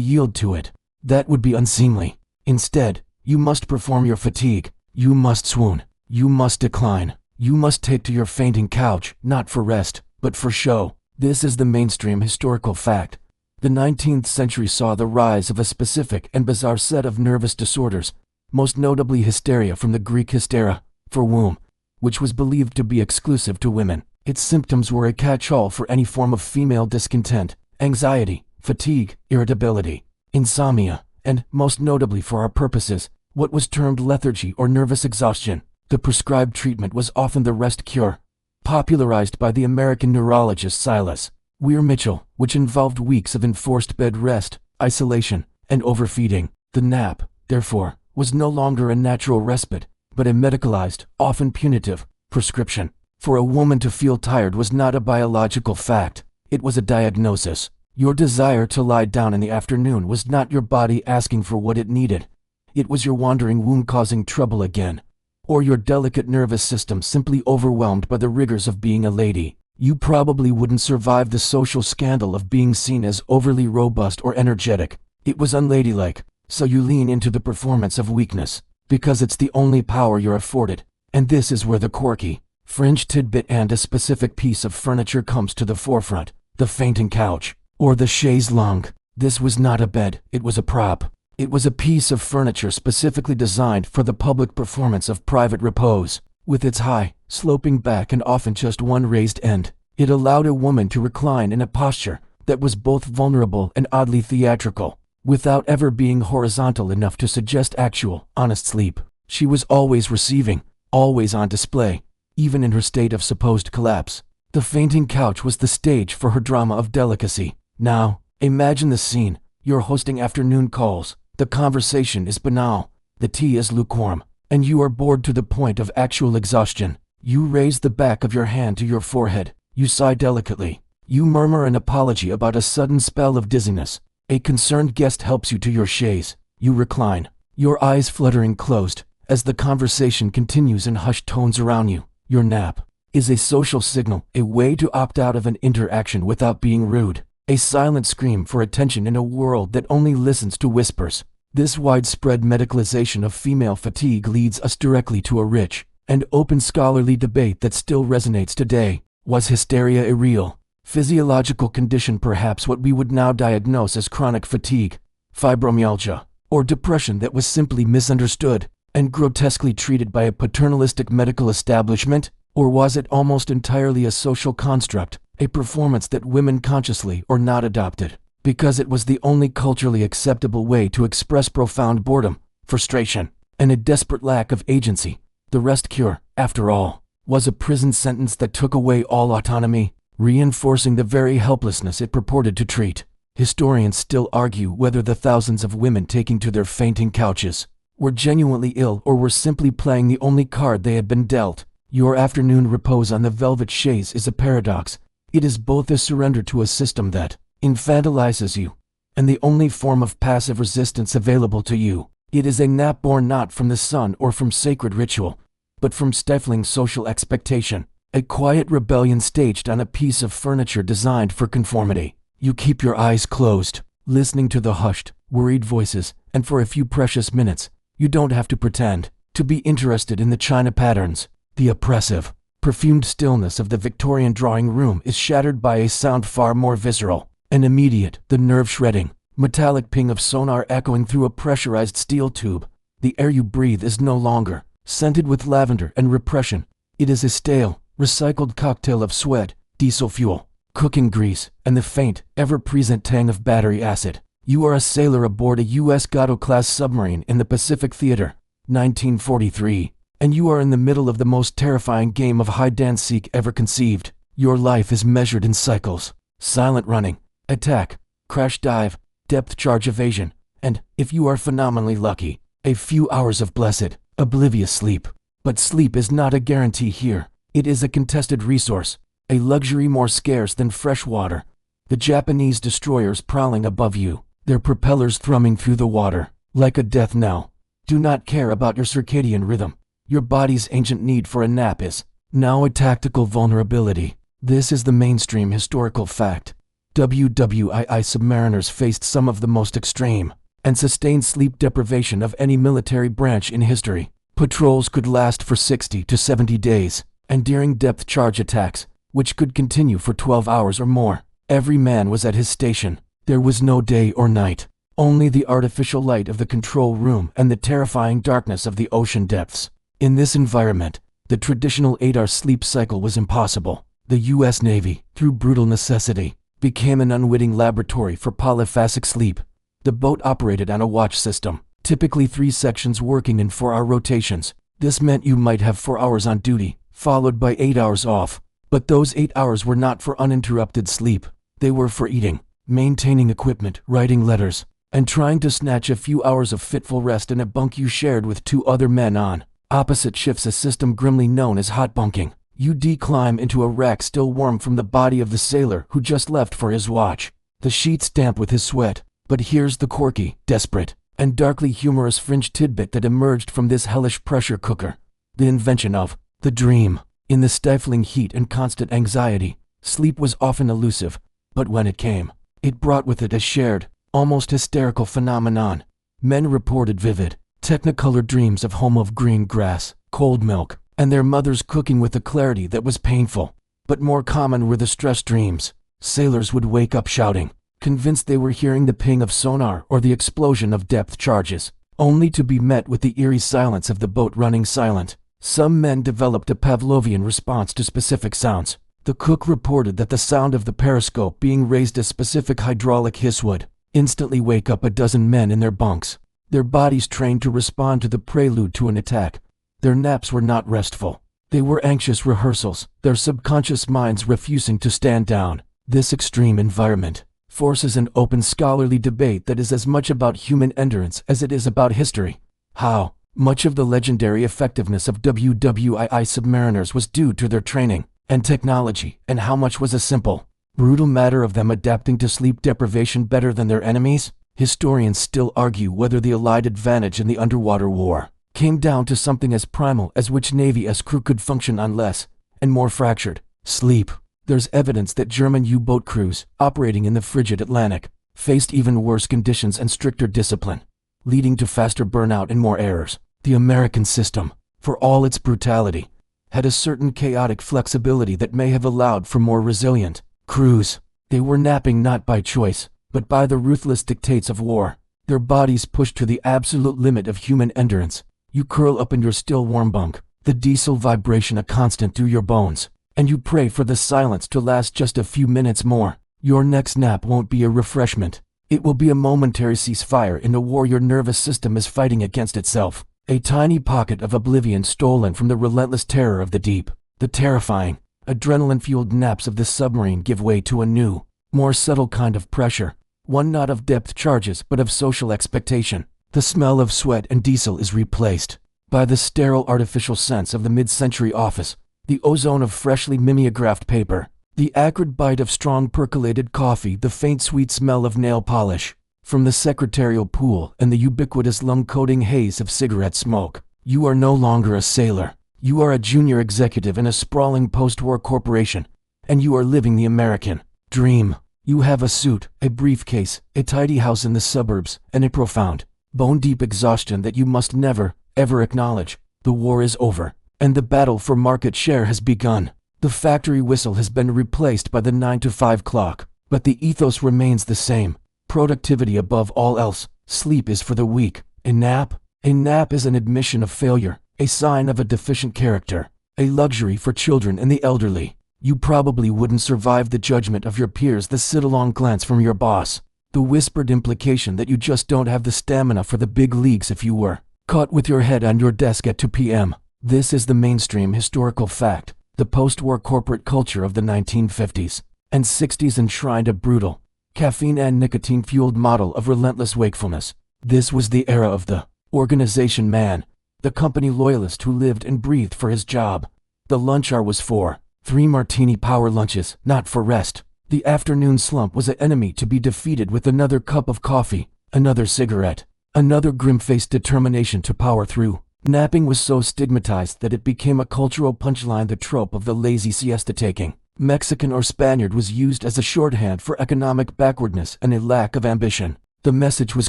S1: yield to it. That would be unseemly. Instead, you must perform your fatigue, you must swoon, you must decline, you must take to your fainting couch, not for rest, but for show. This is the mainstream historical fact. The 19th century saw the rise of a specific and bizarre set of nervous disorders, most notably hysteria from the Greek hystera, for womb, which was believed to be exclusive to women. Its symptoms were a catch-all for any form of female discontent, anxiety, fatigue, irritability, insomnia, and, most notably for our purposes, what was termed lethargy or nervous exhaustion. The prescribed treatment was often the rest cure, popularized by the American neurologist Silas Weir Mitchell, which involved weeks of enforced bed rest, isolation, and overfeeding. The nap, therefore, was no longer a natural respite, but a medicalized, often punitive, prescription. For a woman to feel tired was not a biological fact, it was a diagnosis. Your desire to lie down in the afternoon was not your body asking for what it needed. It was your wandering womb causing trouble again, or your delicate nervous system simply overwhelmed by the rigors of being a lady. You probably wouldn't survive the social scandal of being seen as overly robust or energetic. It was unladylike, so you lean into the performance of weakness, because it's the only power you're afforded. And this is where the quirky, fringe tidbit and a specific piece of furniture comes to the forefront: the fainting couch, or the chaise longue. This was not a bed, it was a prop. It was a piece of furniture specifically designed for the public performance of private repose. With its high, sloping back and often just one raised end, it allowed a woman to recline in a posture that was both vulnerable and oddly theatrical, without ever being horizontal enough to suggest actual, honest sleep. She was always receiving, always on display, even in her state of supposed collapse. The fainting couch was the stage for her drama of delicacy. Now, imagine the scene. You're hosting afternoon calls. The conversation is banal, the tea is lukewarm, and you are bored to the point of actual exhaustion. You raise the back of your hand to your forehead. You sigh delicately. You murmur an apology about a sudden spell of dizziness. A concerned guest helps you to your chaise. You recline, your eyes fluttering closed, as the conversation continues in hushed tones around you. Your nap is a social signal, a way to opt out of an interaction without being rude. A silent scream for attention in a world that only listens to whispers. This widespread medicalization of female fatigue leads us directly to a rich and open scholarly debate that still resonates today. Was hysteria a real, physiological condition, perhaps what we would now diagnose as chronic fatigue, fibromyalgia, or depression that was simply misunderstood and grotesquely treated by a paternalistic medical establishment? Or was it almost entirely a social construct, a performance that women consciously or not adopted, because it was the only culturally acceptable way to express profound boredom, frustration, and a desperate lack of agency? The rest cure, after all, was a prison sentence that took away all autonomy, reinforcing the very helplessness it purported to treat. Historians still argue whether the thousands of women taking to their fainting couches were genuinely ill or were simply playing the only card they had been dealt. Your afternoon repose on the velvet chaise is a paradox. It is both a surrender to a system that infantilizes you and the only form of passive resistance available to you. It is a nap born not from the sun or from sacred ritual, but from stifling social expectation, a quiet rebellion staged on a piece of furniture designed for conformity. You keep your eyes closed, listening to the hushed, worried voices, and for a few precious minutes, you don't have to pretend to be interested in the china patterns. The oppressive, perfumed stillness of the Victorian drawing room is shattered by a sound far more visceral and immediate: the nerve-shredding, metallic ping of sonar echoing through a pressurized steel tube. The air you breathe is no longer scented with lavender and repression. It is a stale, recycled cocktail of sweat, diesel fuel, cooking grease, and the faint, ever-present tang of battery acid. You are a sailor aboard a U.S. Gatto-class submarine in the Pacific Theater, 1943. And you are in the middle of the most terrifying game of hide-and-seek ever conceived. Your life is measured in cycles: silent running, attack, crash dive, depth charge evasion, and, if you are phenomenally lucky, a few hours of blessed, oblivious sleep. But sleep is not a guarantee here. It is a contested resource, a luxury more scarce than fresh water. The Japanese destroyers prowling above you, their propellers thrumming through the water like a death knell, do not care about your circadian rhythm. Your body's ancient need for a nap is now a tactical vulnerability. This is the mainstream historical fact. WWII submariners faced some of the most extreme and sustained sleep deprivation of any military branch in history. Patrols could last for 60 to 70 days, and during depth charge attacks, which could continue for 12 hours or more, every man was at his station. There was no day or night, only the artificial light of the control room and the terrifying darkness of the ocean depths. In this environment, the traditional 8-hour sleep cycle was impossible. The U.S. Navy, through brutal necessity, became an unwitting laboratory for polyphasic sleep. The boat operated on a watch system, typically 3 sections working in 4-hour rotations. This meant you might have 4 hours on duty, followed by 8 hours off. But those 8 hours were not for uninterrupted sleep. They were for eating, maintaining equipment, writing letters, and trying to snatch a few hours of fitful rest in a bunk you shared with 2 other men on opposite shifts, a system grimly known as hot bunking. You declimb into a rack still warm from the body of the sailor who just left for his watch. the sheets damp with his sweat. But here's the quirky, desperate, and darkly humorous fringe tidbit that emerged from this hellish pressure cooker. The invention of the dream. In the stifling heat and constant anxiety, sleep was often elusive, but when it came, it brought with it a shared, almost hysterical phenomenon. Men reported vivid, technicolor dreams of home of green grass, cold milk, and their mothers cooking with a clarity that was painful. But more common were the stress dreams. Sailors would wake up shouting, convinced they were hearing the ping of sonar or the explosion of depth charges, only to be met with the eerie silence of the boat running silent. Some men developed a Pavlovian response to specific sounds. The cook reported that the sound of the periscope being raised a specific hydraulic hiss would instantly wake up a dozen men in their bunks, their bodies trained to respond to the prelude to an attack. Their naps were not restful. They were anxious rehearsals, their subconscious minds refusing to stand down. This extreme environment forces an open scholarly debate that is as much about human endurance as it is about history. How much of the legendary effectiveness of WWII submariners was due to their training and technology, and how much was a simple, brutal matter of them adapting to sleep deprivation better than their enemies? Historians still argue whether the Allied advantage in the underwater war came down to something as primal as which Navy's crew could function on less and more fractured sleep. There's evidence that German U-boat crews, operating in the frigid Atlantic, faced even worse conditions and stricter discipline, leading to faster burnout and more errors. The American system, for all its brutality, had a certain chaotic flexibility that may have allowed for more resilient crews. They were napping not by choice, but by the ruthless dictates of war, their bodies pushed to the absolute limit of human endurance. You curl up in your still warm bunk, the diesel vibration a constant through your bones, and you pray for the silence to last just a few minutes more. Your next nap won't be a refreshment. It will be a momentary ceasefire in a war your nervous system is fighting against itself. A tiny pocket of oblivion stolen from the relentless terror of the deep. The terrifying, adrenaline-fueled naps of the submarine give way to a new, more subtle kind of pressure. One not of depth charges but of social expectation. The smell of sweat and diesel is replaced by the sterile artificial sense of the mid-century office, the ozone of freshly mimeographed paper, the acrid bite of strong percolated coffee, the faint sweet smell of nail polish from the secretarial pool, and the ubiquitous lung-coating haze of cigarette smoke. You are no longer a sailor. You are a junior executive in a sprawling post-war corporation, and you are living the American dream. You have a suit, a briefcase, a tidy house in the suburbs, and a profound, bone-deep exhaustion that you must never, ever acknowledge. The war is over, and the battle for market share has begun. The factory whistle has been replaced by the 9-to-5 clock, but the ethos remains the same. Productivity above all else. Sleep is for the weak. A nap is an admission of failure, a sign of a deficient character, a luxury for children and the elderly. You probably wouldn't survive the judgment of your peers, the sit-along glance from your boss, the whispered implication that you just don't have the stamina for the big leagues if you were caught with your head on your desk at 2 p.m. This is the mainstream historical fact. The post-war corporate culture of the 1950s and 60s enshrined a brutal, caffeine and nicotine-fueled model of relentless wakefulness. This was the era of the organization man, the company loyalist who lived and breathed for his job. The lunch hour was for 3 martini power lunches, not for rest. The afternoon slump was an enemy to be defeated with another cup of coffee, another cigarette, another grim-faced determination to power through. Napping was so stigmatized that it became a cultural punchline. The trope of the lazy siesta-taking Mexican or Spaniard was used as a shorthand for economic backwardness and a lack of ambition. The message was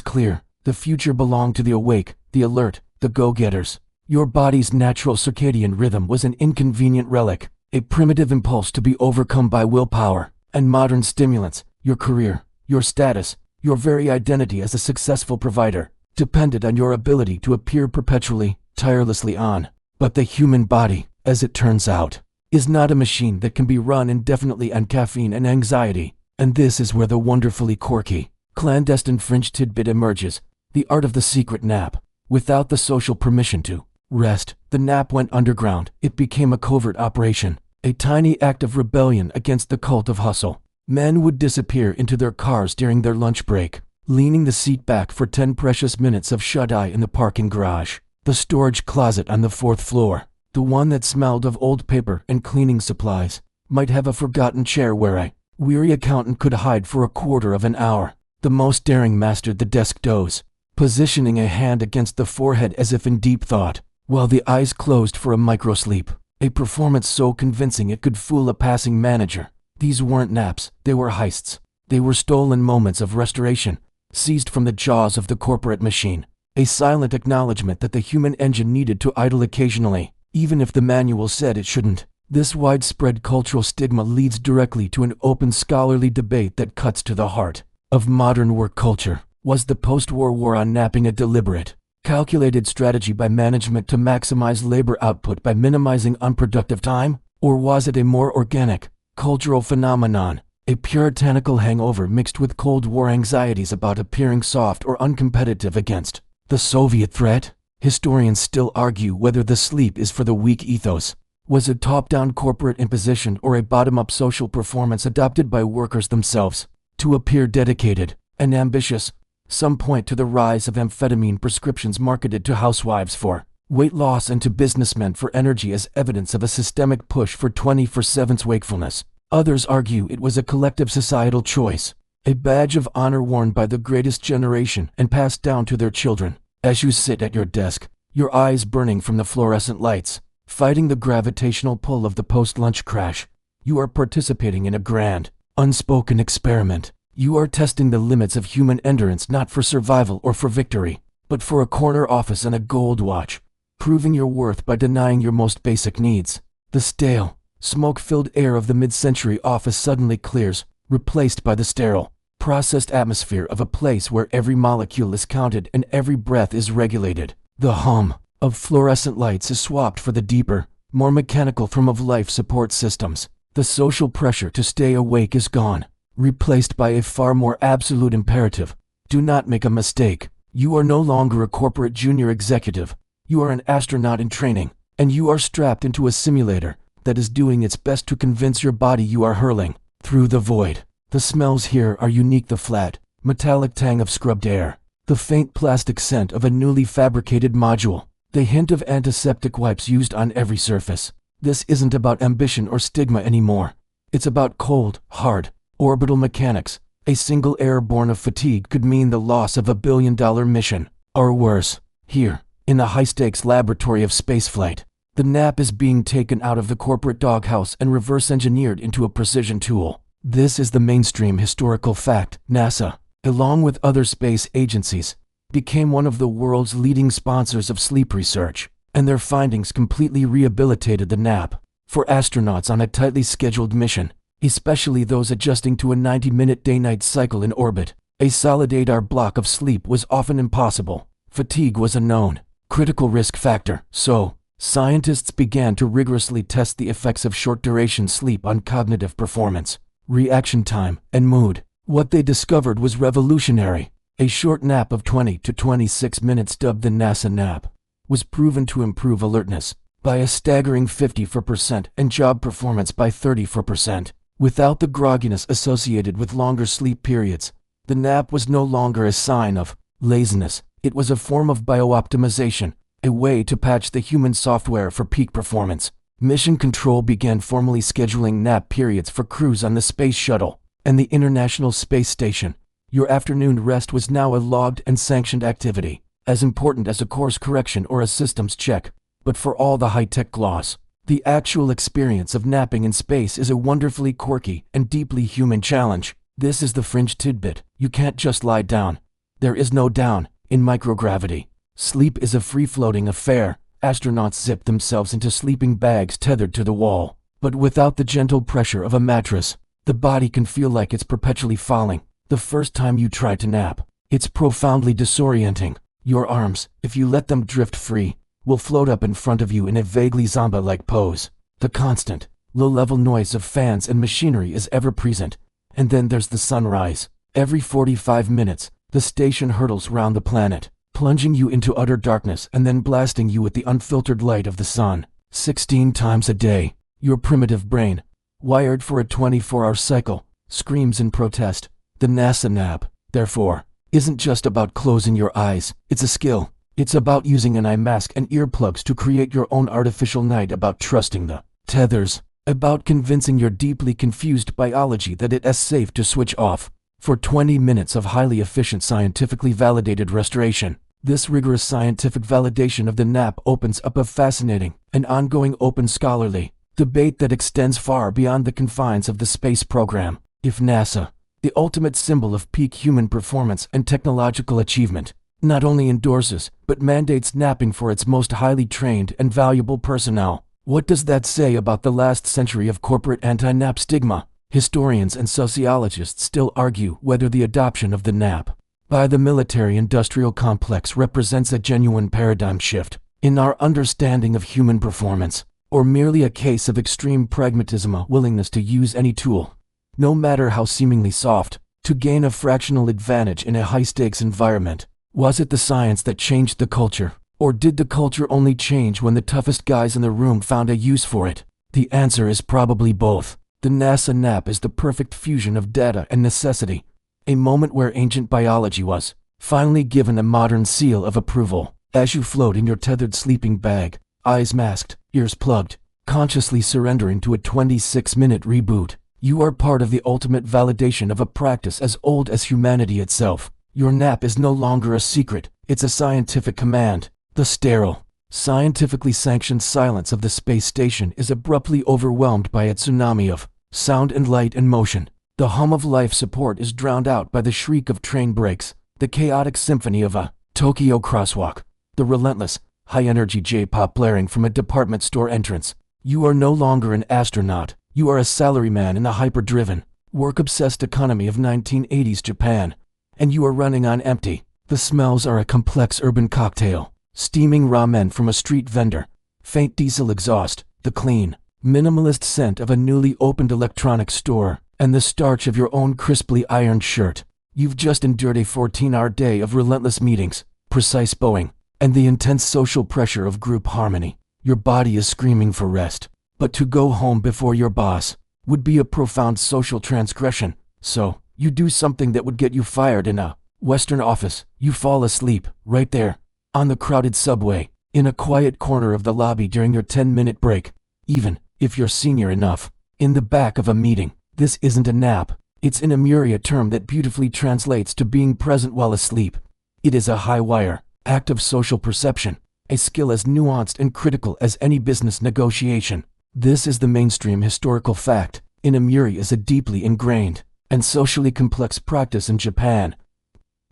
S1: clear. The future belonged to the awake, the alert, the go-getters. Your body's natural circadian rhythm was an inconvenient relic, a primitive impulse to be overcome by willpower and modern stimulants. Your career, your status, your very identity as a successful provider depended on your ability to appear perpetually, tirelessly on. But the human body, as it turns out, is not a machine that can be run indefinitely on caffeine and anxiety. And this is where the wonderfully quirky, clandestine fringe tidbit emerges, the art of the secret nap. Without the social permission to rest, the nap went underground. It became a covert operation, a tiny act of rebellion against the cult of hustle. Men would disappear into their cars during their lunch break, leaning the seat back for 10 precious minutes of shut-eye in the parking garage, the storage closet on the 4th floor, the one that smelled of old paper and cleaning supplies, might have a forgotten chair where a weary accountant could hide for a quarter of an hour. The most daring mastered the desk doze, positioning a hand against the forehead as if in deep thought, while the eyes closed for a microsleep. A performance so convincing it could fool a passing manager. These weren't naps, they were heists. They were stolen moments of restoration, seized from the jaws of the corporate machine. A silent acknowledgement that the human engine needed to idle occasionally, even if the manual said it shouldn't. This widespread cultural stigma leads directly to an open scholarly debate that cuts to the heart of modern work culture. Was the post-war war on napping a deliberate, calculated strategy by management to maximize labor output by minimizing unproductive time? Or was it a more organic, cultural phenomenon, a puritanical hangover mixed with Cold War anxieties about appearing soft or uncompetitive against the Soviet threat? Historians still argue whether the sleep is for the weak ethos. Was it top-down corporate imposition or a bottom-up social performance adopted by workers themselves to appear dedicated and ambitious? Some point to the rise of amphetamine prescriptions marketed to housewives for weight loss and to businessmen for energy as evidence of a systemic push for 24/7 wakefulness. Others argue it was a collective societal choice, a badge of honor worn by the greatest generation and passed down to their children. As you sit at your desk, your eyes burning from the fluorescent lights, fighting the gravitational pull of the post-lunch crash, you are participating in a grand, unspoken experiment. You are testing the limits of human endurance not for survival or for victory, but for a corner office and a gold watch, proving your worth by denying your most basic needs. The stale, smoke-filled air of the mid-century office suddenly clears, replaced by the sterile, processed atmosphere of a place where every molecule is counted and every breath is regulated. The hum of fluorescent lights is swapped for the deeper, more mechanical thrum of life support systems. The social pressure to stay awake is gone, replaced by a far more absolute imperative. Do not make a mistake. You are no longer a corporate junior executive. You are an astronaut in training, and you are strapped into a simulator that is doing its best to convince your body you are hurling through the void. The smells here are unique: the flat, metallic tang of scrubbed air, the faint plastic scent of a newly fabricated module, the hint of antiseptic wipes used on every surface. This isn't about ambition or stigma anymore. It's about cold, hard, orbital mechanics. A single error born of fatigue could mean the loss of $1 billion mission, or worse. Here, in the high-stakes laboratory of spaceflight, the nap is being taken out of the corporate doghouse and reverse-engineered into a precision tool. This is the mainstream historical fact. NASA, along with other space agencies, became one of the world's leading sponsors of sleep research, and their findings completely rehabilitated the nap for astronauts on a tightly scheduled mission, especially those adjusting to a 90-minute day-night cycle in orbit. A solid 8-hour block of sleep was often impossible. Fatigue was a known, critical risk factor, so scientists began to rigorously test the effects of short-duration sleep on cognitive performance, reaction time, and mood. What they discovered was revolutionary. A short nap of 20 to 26 minutes, dubbed the NASA nap, was proven to improve alertness by a staggering 54% and job performance by 34%. Without the grogginess associated with longer sleep periods, the nap was no longer a sign of laziness. It was a form of biooptimization, a way to patch the human software for peak performance. Mission Control began formally scheduling nap periods for crews on the Space Shuttle and the International Space Station. Your afternoon rest was now a logged and sanctioned activity, as important as a course correction or a systems check. But for all the high-tech gloss, the actual experience of napping in space is a wonderfully quirky and deeply human challenge. This is the fringe tidbit. You can't just lie down. There is no down in microgravity. Sleep is a free-floating affair. Astronauts zip themselves into sleeping bags tethered to the wall. But without the gentle pressure of a mattress, the body can feel like it's perpetually falling. The first time you try to nap, it's profoundly disorienting. Your arms, if you let them drift free, will float up in front of you in a vaguely zombie-like pose. The constant, low-level noise of fans and machinery is ever present. And then there's the sunrise. Every 45 minutes, the station hurtles round the planet, plunging you into utter darkness and then blasting you with the unfiltered light of the sun. 16 times a day, your primitive brain, wired for a 24-hour cycle, screams in protest. The NASA nap, therefore, isn't just about closing your eyes. It's a skill. It's about using an eye mask and earplugs to create your own artificial night, about trusting the tethers about convincing your deeply confused biology that it is safe to switch off for 20 minutes of highly efficient scientifically validated restoration. This rigorous scientific validation of the nap opens up a fascinating and ongoing open scholarly debate that extends far beyond the confines of the space program. If NASA, the ultimate symbol of peak human performance and technological achievement, not only endorses but mandates napping for its most highly trained and valuable personnel, what does that say about the last century of corporate anti-nap stigma? Historians and sociologists still argue whether the adoption of the nap by the military-industrial complex represents a genuine paradigm shift in our understanding of human performance, or merely a case of extreme pragmatism, a willingness to use any tool, no matter how seemingly soft, to gain a fractional advantage in a high-stakes environment. Was it the science that changed the culture, or did the culture only change when the toughest guys in the room found a use for it? The answer is probably both. The NASA nap is the perfect fusion of data and necessity, a moment where ancient biology was finally given a modern seal of approval. As you float in your tethered sleeping bag, eyes masked, ears plugged, consciously surrendering to a 26-minute reboot, you are part of the ultimate validation of a practice as old as humanity itself. Your nap is no longer a secret, it's a scientific command. The sterile, scientifically sanctioned silence of the space station is abruptly overwhelmed by a tsunami of sound and light and motion. The hum of life support is drowned out by the shriek of train brakes, the chaotic symphony of a Tokyo crosswalk, the relentless, high-energy J-pop blaring from a department store entrance. You are no longer an astronaut. You are a salaryman in a hyper-driven, work-obsessed economy of 1980s Japan, and you are running on empty. The smells are a complex urban cocktail. Steaming ramen from a street vendor, faint diesel exhaust, the clean, minimalist scent of a newly opened electronics store, and the starch of your own crisply ironed shirt. You've just endured a 14-hour day of relentless meetings, precise bowing, and the intense social pressure of group harmony. Your body is screaming for rest, but to go home before your boss would be a profound social transgression, so you do something that would get you fired in a Western office. You fall asleep, right there, on the crowded subway, in a quiet corner of the lobby during your 10-minute break, even if you're senior enough, in the back of a meeting. This isn't a nap. It's an a term that beautifully translates to being present while asleep. It is a high-wire act of social perception, a skill as nuanced and critical as any business negotiation. This is the mainstream historical fact. Inamuri is a deeply ingrained and socially complex practice in Japan,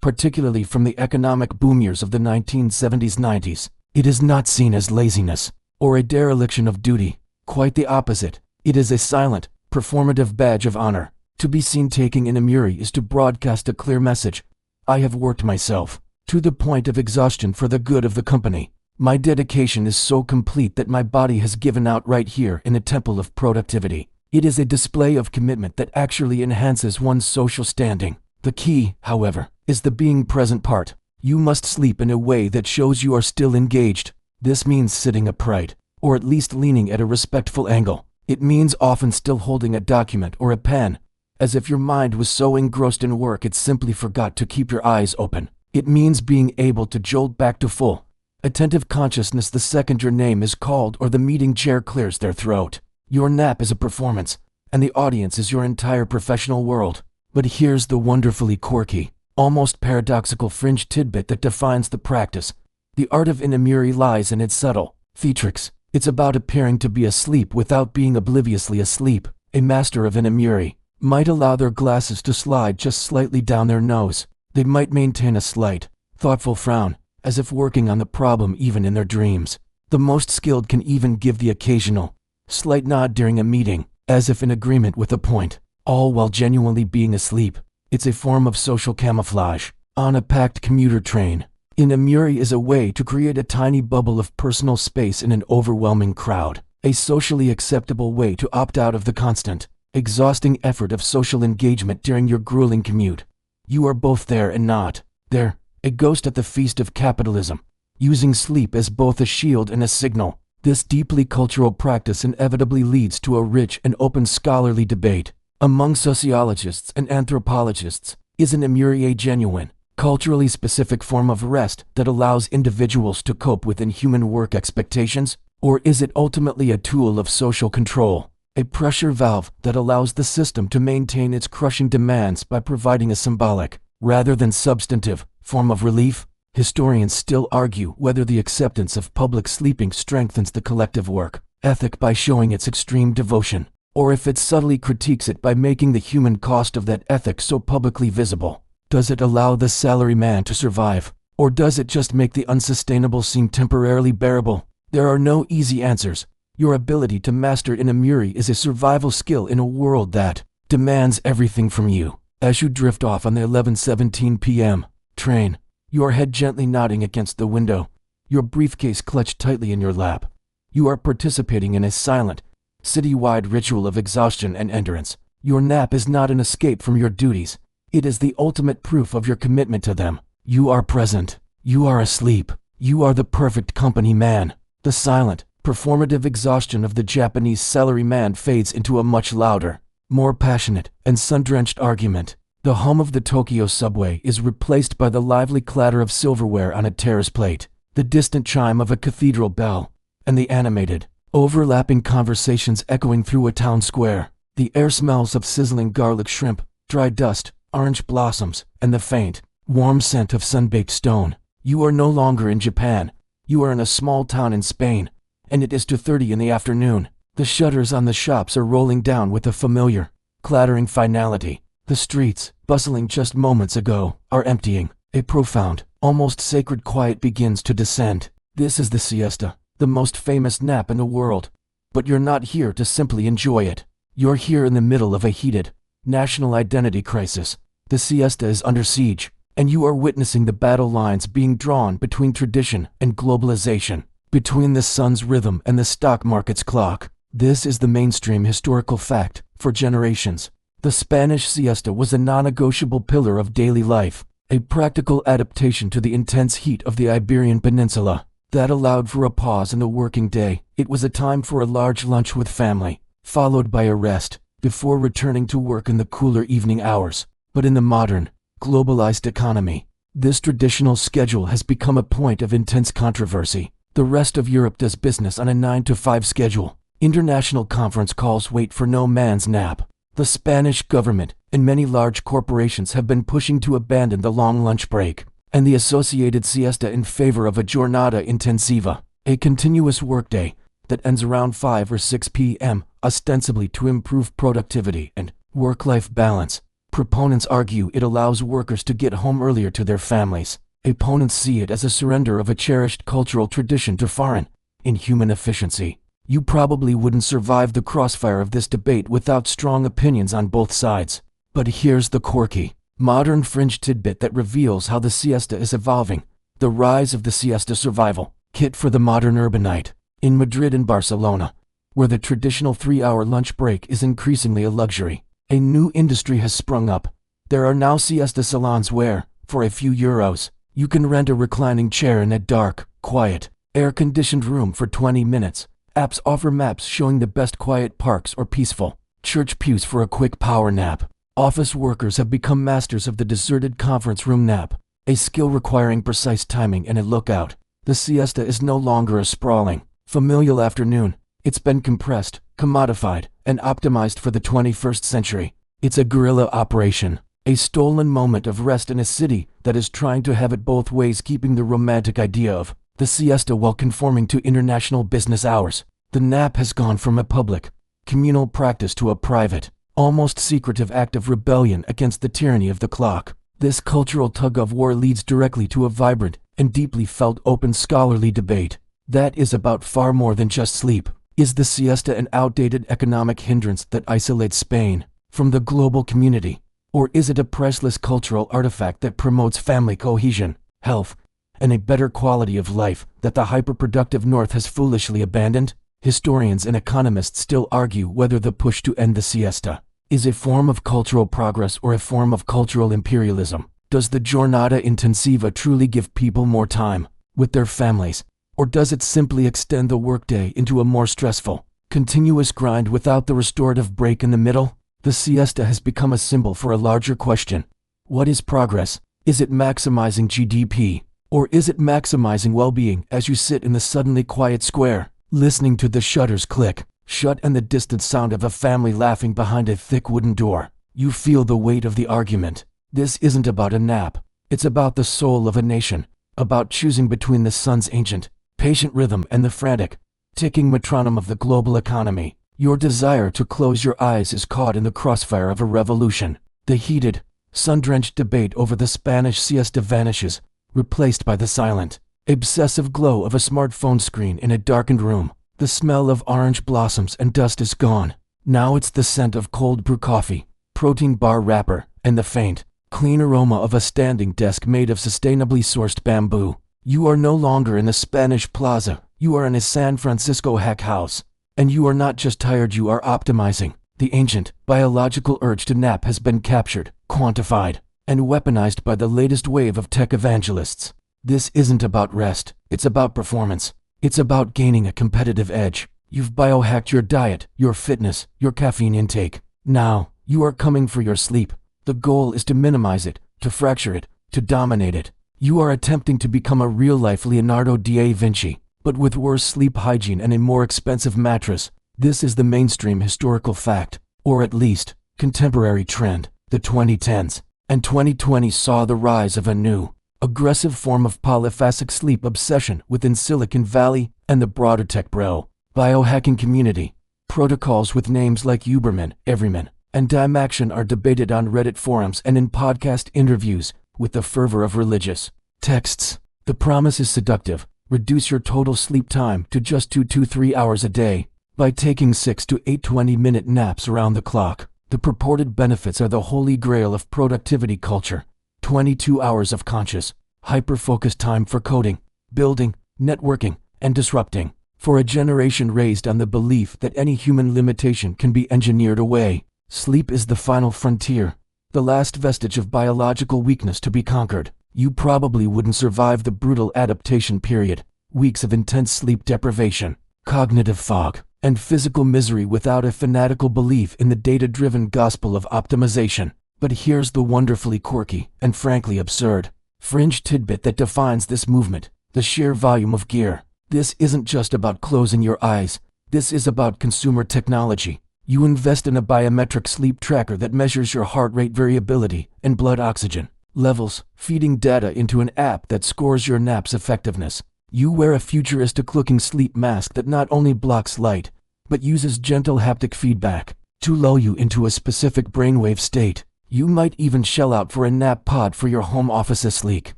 S1: particularly from the economic boom years of the 1970s-90s. It is not seen as laziness or a dereliction of duty. Quite the opposite. It is a silent, performative badge of honor. To be seen taking inamuri is to broadcast a clear message. I have worked myself to the point of exhaustion for the good of the company. My dedication is so complete that my body has given out right here in a temple of productivity. It is a display of commitment that actually enhances one's social standing. The key, however, is the being present part. You must sleep in a way that shows you are still engaged. This means sitting upright, or at least leaning at a respectful angle. It means often still holding a document or a pen, as if your mind was so engrossed in work it simply forgot to keep your eyes open. It means being able to jolt back to full, attentive consciousness the second your name is called or the meeting chair clears their throat. Your nap is a performance, and the audience is your entire professional world. But here's the wonderfully quirky, almost paradoxical fringe tidbit that defines the practice. The art of inamuri lies in its subtle theatrics. It's about appearing to be asleep without being obliviously asleep. A master of inamuri might allow their glasses to slide just slightly down their nose. They might maintain a slight, thoughtful frown, as if working on the problem even in their dreams. The most skilled can even give the occasional, slight nod during a meeting, as if in agreement with a point, all while genuinely being asleep. It's a form of social camouflage. On a packed commuter train, inamuri is a way to create a tiny bubble of personal space in an overwhelming crowd, a socially acceptable way to opt out of the constant, exhausting effort of social engagement during your grueling commute. You are both there and not there, a ghost at the feast of capitalism, using sleep as both a shield and a signal. This deeply cultural practice inevitably leads to a rich and open scholarly debate among sociologists and anthropologists. Is inamuri a genuine, culturally specific form of rest that allows individuals to cope with inhuman work expectations, or is it ultimately a tool of social control, a pressure valve that allows the system to maintain its crushing demands by providing a symbolic, rather than substantive, form of relief. Historians still argue whether the acceptance of public sleeping strengthens the collective work ethic by showing its extreme devotion, or if it subtly critiques it by making the human cost of that ethic so publicly visible. Does it allow the salaryman to survive, or does it just make the unsustainable seem temporarily bearable? There are no easy answers. Your ability to master innemuri is a survival skill in a world that demands everything from you. As you drift off on the 11:17 p.m. train, your head gently nodding against the window, your briefcase clutched tightly in your lap, you are participating in a silent, city-wide ritual of exhaustion and endurance. Your nap is not an escape from your duties. It is the ultimate proof of your commitment to them. You are present. You are asleep. You are the perfect company man. The silent, performative exhaustion of the Japanese salaryman fades into a much louder, more passionate, and sun-drenched argument. The hum of the Tokyo subway is replaced by the lively clatter of silverware on a terrace plate, the distant chime of a cathedral bell, and the animated, overlapping conversations echoing through a town square. The air smells of sizzling garlic shrimp, dry dust, orange blossoms, and the faint, warm scent of sun-baked stone. You are no longer in Japan. You are in a small town in Spain, and it is 2:30 in the afternoon. The shutters on the shops are rolling down with a familiar, clattering finality. The streets, bustling just moments ago, are emptying. A profound, almost sacred quiet begins to descend. This is the siesta, the most famous nap in the world. But you're not here to simply enjoy it. You're here in the middle of a heated, national identity crisis. The siesta is under siege, and you are witnessing the battle lines being drawn between tradition and globalization, between the sun's rhythm and the stock market's clock. This is the mainstream historical fact for generations. The Spanish siesta was a non-negotiable pillar of daily life, a practical adaptation to the intense heat of the Iberian Peninsula that allowed for a pause in the working day. It was a time for a large lunch with family, followed by a rest, before returning to work in the cooler evening hours. But in the modern, globalized economy, this traditional schedule has become a point of intense controversy. The rest of Europe does business on a 9-to-5 schedule. International conference calls wait for no man's nap. The Spanish government and many large corporations have been pushing to abandon the long lunch break and the associated siesta in favor of a jornada intensiva, a continuous workday that ends around 5 or 6 p.m., ostensibly to improve productivity and work-life balance. Proponents argue it allows workers to get home earlier to their families. Opponents see it as a surrender of a cherished cultural tradition to foreign, inhuman efficiency. You probably wouldn't survive the crossfire of this debate without strong opinions on both sides. But here's the quirky, modern fringe tidbit that reveals how the siesta is evolving. The rise of the siesta survival kit for the modern urbanite. In Madrid and Barcelona, where the traditional 3-hour lunch break is increasingly a luxury, a new industry has sprung up. There are now siesta salons where, for a few euros, you can rent a reclining chair in a dark, quiet, air-conditioned room for 20 minutes. Apps offer maps showing the best quiet parks or peaceful church pews for a quick power nap. Office workers have become masters of the deserted conference room nap, a skill requiring precise timing and a lookout. The siesta is no longer a sprawling, familial afternoon. It's been compressed, commodified, and optimized for the 21st century. It's a guerrilla operation, a stolen moment of rest in a city that is trying to have it both ways, keeping the romantic idea of the siesta while conforming to international business hours. The nap has gone from a public, communal practice to a private, almost secretive act of rebellion against the tyranny of the clock. This cultural tug-of-war leads directly to a vibrant and deeply felt open scholarly debate that is about far more than just sleep. Is the siesta an outdated economic hindrance that isolates Spain from the global community? Or is it a priceless cultural artifact that promotes family cohesion, health, and a better quality of life that the hyperproductive North has foolishly abandoned? Historians and economists still argue whether the push to end the siesta is a form of cultural progress or a form of cultural imperialism. Does the jornada intensiva truly give people more time with their families, or does it simply extend the workday into a more stressful, continuous grind without the restorative break in the middle? The siesta has become a symbol for a larger question. What is progress? Is it maximizing GDP? Or is it maximizing well-being as you sit in the suddenly quiet square, listening to the shutters click, shut, and the distant sound of a family laughing behind a thick wooden door. You feel the weight of the argument. This isn't about a nap. It's about the soul of a nation, about choosing between the sun's ancient, patient rhythm and the frantic, ticking metronome of the global economy. Your desire to close your eyes is caught in the crossfire of a revolution. The heated, sun-drenched debate over the Spanish siesta vanishes, replaced by the silent, obsessive glow of a smartphone screen in a darkened room. The smell of orange blossoms and dust is gone. Now it's the scent of cold brew coffee, protein bar wrapper, and the faint, clean aroma of a standing desk made of sustainably sourced bamboo. You are no longer in a Spanish plaza. You are in a San Francisco hack house. And you are not just tired, you are optimizing. The ancient, biological urge to nap has been captured, quantified, and weaponized by the latest wave of tech evangelists. This isn't about rest, it's about performance. It's about gaining a competitive edge. You've biohacked your diet, your fitness, your caffeine intake. Now, you are coming for your sleep. The goal is to minimize it, to fracture it, to dominate it. You are attempting to become a real-life Leonardo da Vinci, but with worse sleep hygiene and a more expensive mattress. This is the mainstream historical fact, or at least, contemporary trend. The 2010s and 2020s saw the rise of a new, aggressive form of polyphasic sleep obsession within Silicon Valley and the broader tech biohacking community. Protocols with names like Uberman, Everyman, and Dimaction are debated on Reddit forums and in podcast interviews with the fervor of religious texts. The promise is seductive. Reduce your total sleep time to just 2 to 3 hours a day by taking 6 to 8 20-minute naps around the clock. The purported benefits are the holy grail of productivity culture. 22 hours of conscious, hyper-focused time for coding, building, networking, and disrupting. For a generation raised on the belief that any human limitation can be engineered away, sleep is the final frontier, the last vestige of biological weakness to be conquered. You probably wouldn't survive the brutal adaptation period, weeks of intense sleep deprivation, cognitive fog, and physical misery without a fanatical belief in the data-driven gospel of optimization. But here's the wonderfully quirky and frankly absurd fringe tidbit that defines this movement: the sheer volume of gear. This isn't just about closing your eyes. This is about consumer technology. You invest in a biometric sleep tracker that measures your heart rate variability and blood oxygen levels, feeding data into an app that scores your nap's effectiveness. You wear a futuristic-looking sleep mask that not only blocks light, but uses gentle haptic feedback to lull you into a specific brainwave state. You might even shell out for a nap pod for your home office, a sleek,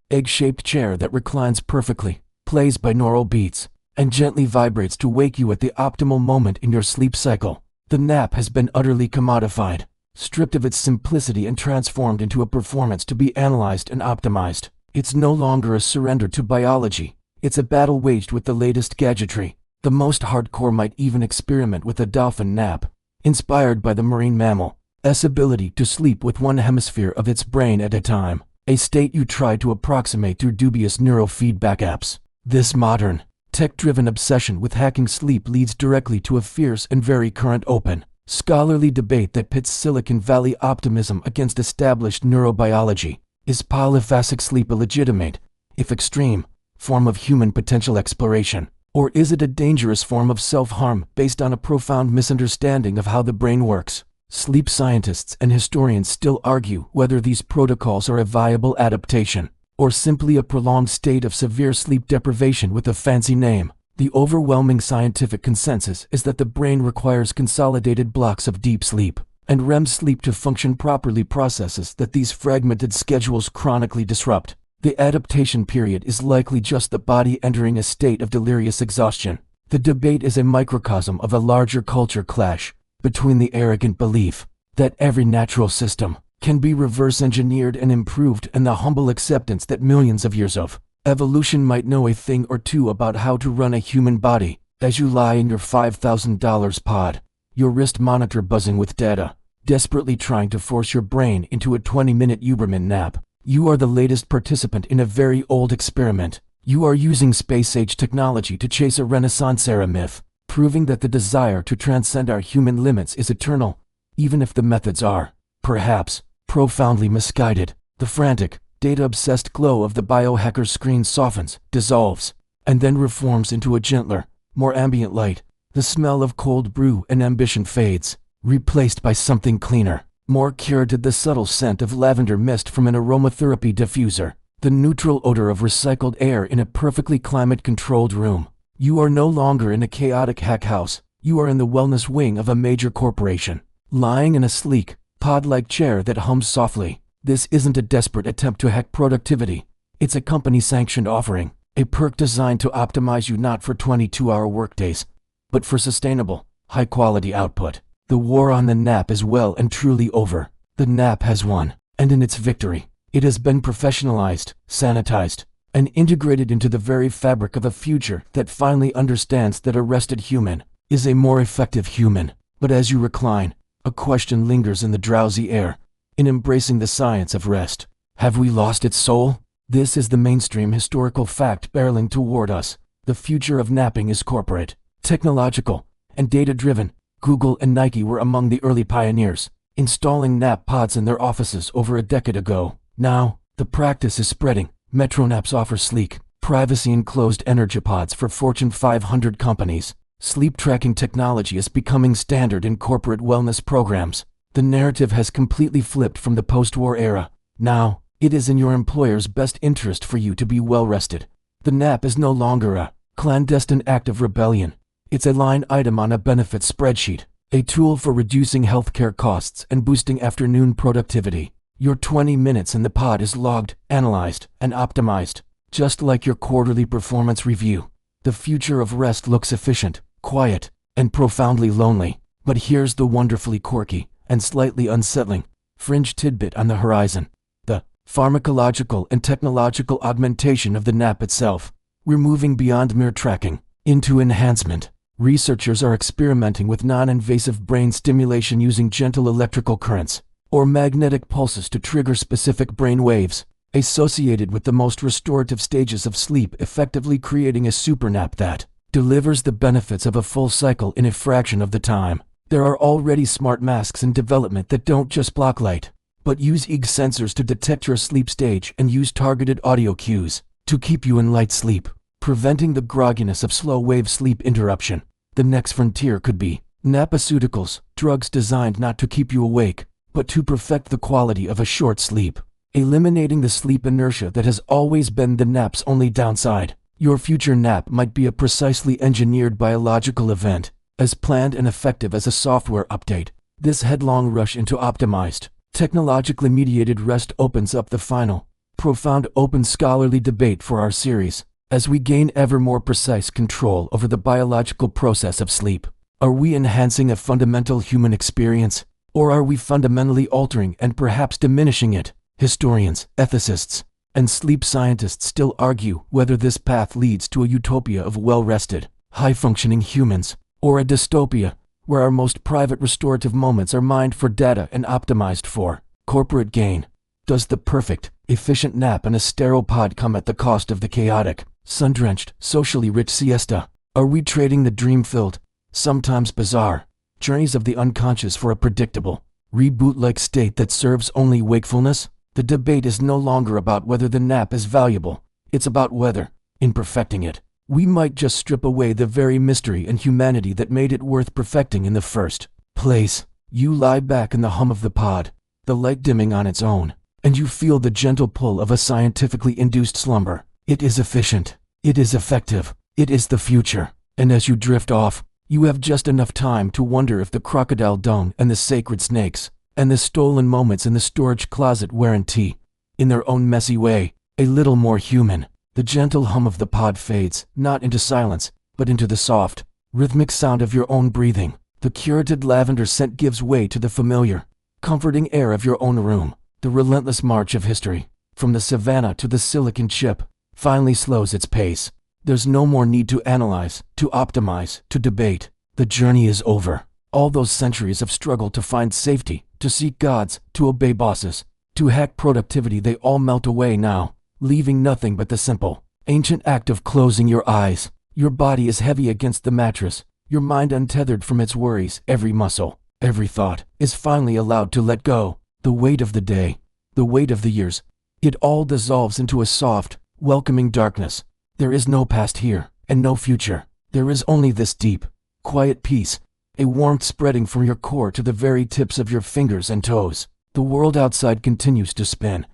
S1: egg-shaped chair that reclines perfectly, plays binaural beats, and gently vibrates to wake you at the optimal moment in your sleep cycle. The nap has been utterly commodified, stripped of its simplicity and transformed into a performance to be analyzed and optimized. It's no longer a surrender to biology. It's a battle waged with the latest gadgetry. The most hardcore might even experiment with a dolphin nap, inspired by the marine mammal's ability to sleep with one hemisphere of its brain at a time, a state you try to approximate through dubious neurofeedback apps. This modern, tech-driven obsession with hacking sleep leads directly to a fierce and very current open, scholarly debate that pits Silicon Valley optimism against established neurobiology. Is polyphasic sleep a legitimate, if extreme, form of human potential exploration? Or is it a dangerous form of self-harm based on a profound misunderstanding of how the brain works? Sleep scientists and historians still argue whether these protocols are a viable adaptation, or simply a prolonged state of severe sleep deprivation with a fancy name. The overwhelming scientific consensus is that the brain requires consolidated blocks of deep sleep and REM sleep to function properly, processes that these fragmented schedules chronically disrupt. The adaptation period is likely just the body entering a state of delirious exhaustion. The debate is a microcosm of a larger culture clash between the arrogant belief that every natural system can be reverse-engineered and improved and the humble acceptance that millions of years of evolution might know a thing or two about how to run a human body. As you lie in your $5,000 pod, your wrist monitor buzzing with data, desperately trying to force your brain into a 20-minute Uberman nap, you are the latest participant in a very old experiment. You are using space-age technology to chase a Renaissance-era myth, proving that the desire to transcend our human limits is eternal, even if the methods are, perhaps, profoundly misguided. The frantic, data-obsessed glow of the biohacker's screen softens, dissolves, and then reforms into a gentler, more ambient light, The smell of cold brew and ambition fades, replaced by something cleaner, more curated, the subtle scent of lavender mist from an aromatherapy diffuser, the neutral odor of recycled air in a perfectly climate-controlled room. You are no longer in a chaotic hack house. You are in the wellness wing of a major corporation, lying in a sleek, pod-like chair that hums softly. This isn't a desperate attempt to hack productivity. It's a company-sanctioned offering, a perk designed to optimize you not for 22-hour workdays, but for sustainable, high-quality output. The war on the nap is well and truly over. The nap has won, and in its victory, it has been professionalized, sanitized, and integrated into the very fabric of a future that finally understands that a rested human is a more effective human. But as you recline, a question lingers in the drowsy air. In embracing the science of rest, have we lost its soul? This is the mainstream historical fact barreling toward us. The future of napping is corporate, technological, and data-driven. Google and Nike were among the early pioneers, installing nap pods in their offices over a decade ago. Now, the practice is spreading. Metronaps offer sleek, privacy-enclosed energy pods for Fortune 500 companies. Sleep tracking technology is becoming standard in corporate wellness programs. The narrative has completely flipped from the post-war era. Now, it is in your employer's best interest for you to be well-rested. The nap is no longer a clandestine act of rebellion. It's a line item on a benefits spreadsheet, a tool for reducing healthcare costs and boosting afternoon productivity. Your 20 minutes in the pod is logged, analyzed, and optimized, just like your quarterly performance review. The future of rest looks efficient, quiet, and profoundly lonely. But here's the wonderfully quirky and slightly unsettling fringe tidbit on the horizon: the pharmacological and technological augmentation of the nap itself. We're moving beyond mere tracking into enhancement. Researchers are experimenting with non-invasive brain stimulation using gentle electrical currents or magnetic pulses to trigger specific brain waves associated with the most restorative stages of sleep, effectively creating a super nap that delivers the benefits of a full cycle in a fraction of the time. There are already smart masks in development that don't just block light, but use EEG sensors to detect your sleep stage and use targeted audio cues to keep you in light sleep, preventing the grogginess of slow-wave sleep interruption. The next frontier could be napaceuticals, drugs designed not to keep you awake, but to perfect the quality of a short sleep, eliminating the sleep inertia that has always been the nap's only downside. Your future nap might be a precisely engineered biological event, as planned and effective as a software update. This headlong rush into optimized, technologically mediated rest opens up the final, profound open scholarly debate for our series. As we gain ever more precise control over the biological process of sleep, are we enhancing a fundamental human experience, or are we fundamentally altering and perhaps diminishing it? Historians, ethicists, and sleep scientists still argue whether this path leads to a utopia of well-rested, high-functioning humans, or a dystopia where our most private restorative moments are mined for data and optimized for corporate gain. Does the perfect, efficient nap in a sterile pod come at the cost of the chaotic, sun-drenched, socially rich siesta? Are we trading the dream-filled, sometimes bizarre, journeys of the unconscious for a predictable, reboot-like state that serves only wakefulness? The debate is no longer about whether the nap is valuable. It's about whether, in perfecting it, we might just strip away the very mystery and humanity that made it worth perfecting in the first place. You lie back in the hum of the pod, the light dimming on its own, and you feel the gentle pull of a scientifically induced slumber. It is efficient. It is effective. It is the future. And as you drift off, you have just enough time to wonder if the crocodile dung and the sacred snakes and the stolen moments in the storage closet weren't, in their own messy way, a little more human. The gentle hum of the pod fades, not into silence, but into the soft, rhythmic sound of your own breathing. The curated lavender scent gives way to the familiar, comforting air of your own room. The relentless march of history, from the savannah to the silicon chip, finally slows its pace. There's no more need to analyze, to optimize, to debate. The journey is over. All those centuries of struggle to find safety, to seek gods, to obey bosses, to hack productivity, they all melt away now, leaving nothing but the simple, ancient act of closing your eyes. Your body is heavy against the mattress, your mind untethered from its worries. Every muscle, every thought, is finally allowed to let go. The weight of the day, the weight of the years, it all dissolves into a soft, welcoming darkness. There is no past here, and no future. There is only this deep, Quiet peace, a warmth spreading from your core to the very tips of your fingers and toes. The world outside continues to spin,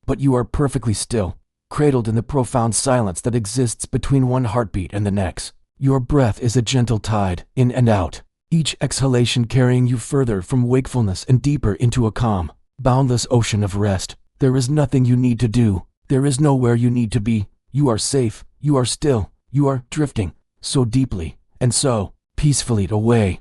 S1: but you are perfectly still, cradled in the profound silence that exists between one heartbeat and the next. Your breath is a gentle tide, in and out, each exhalation carrying you further from wakefulness and deeper into a calm, boundless ocean of rest. There is nothing you need to do. There is nowhere you need to be. You are safe. You are still. You are drifting so deeply and so peacefully away.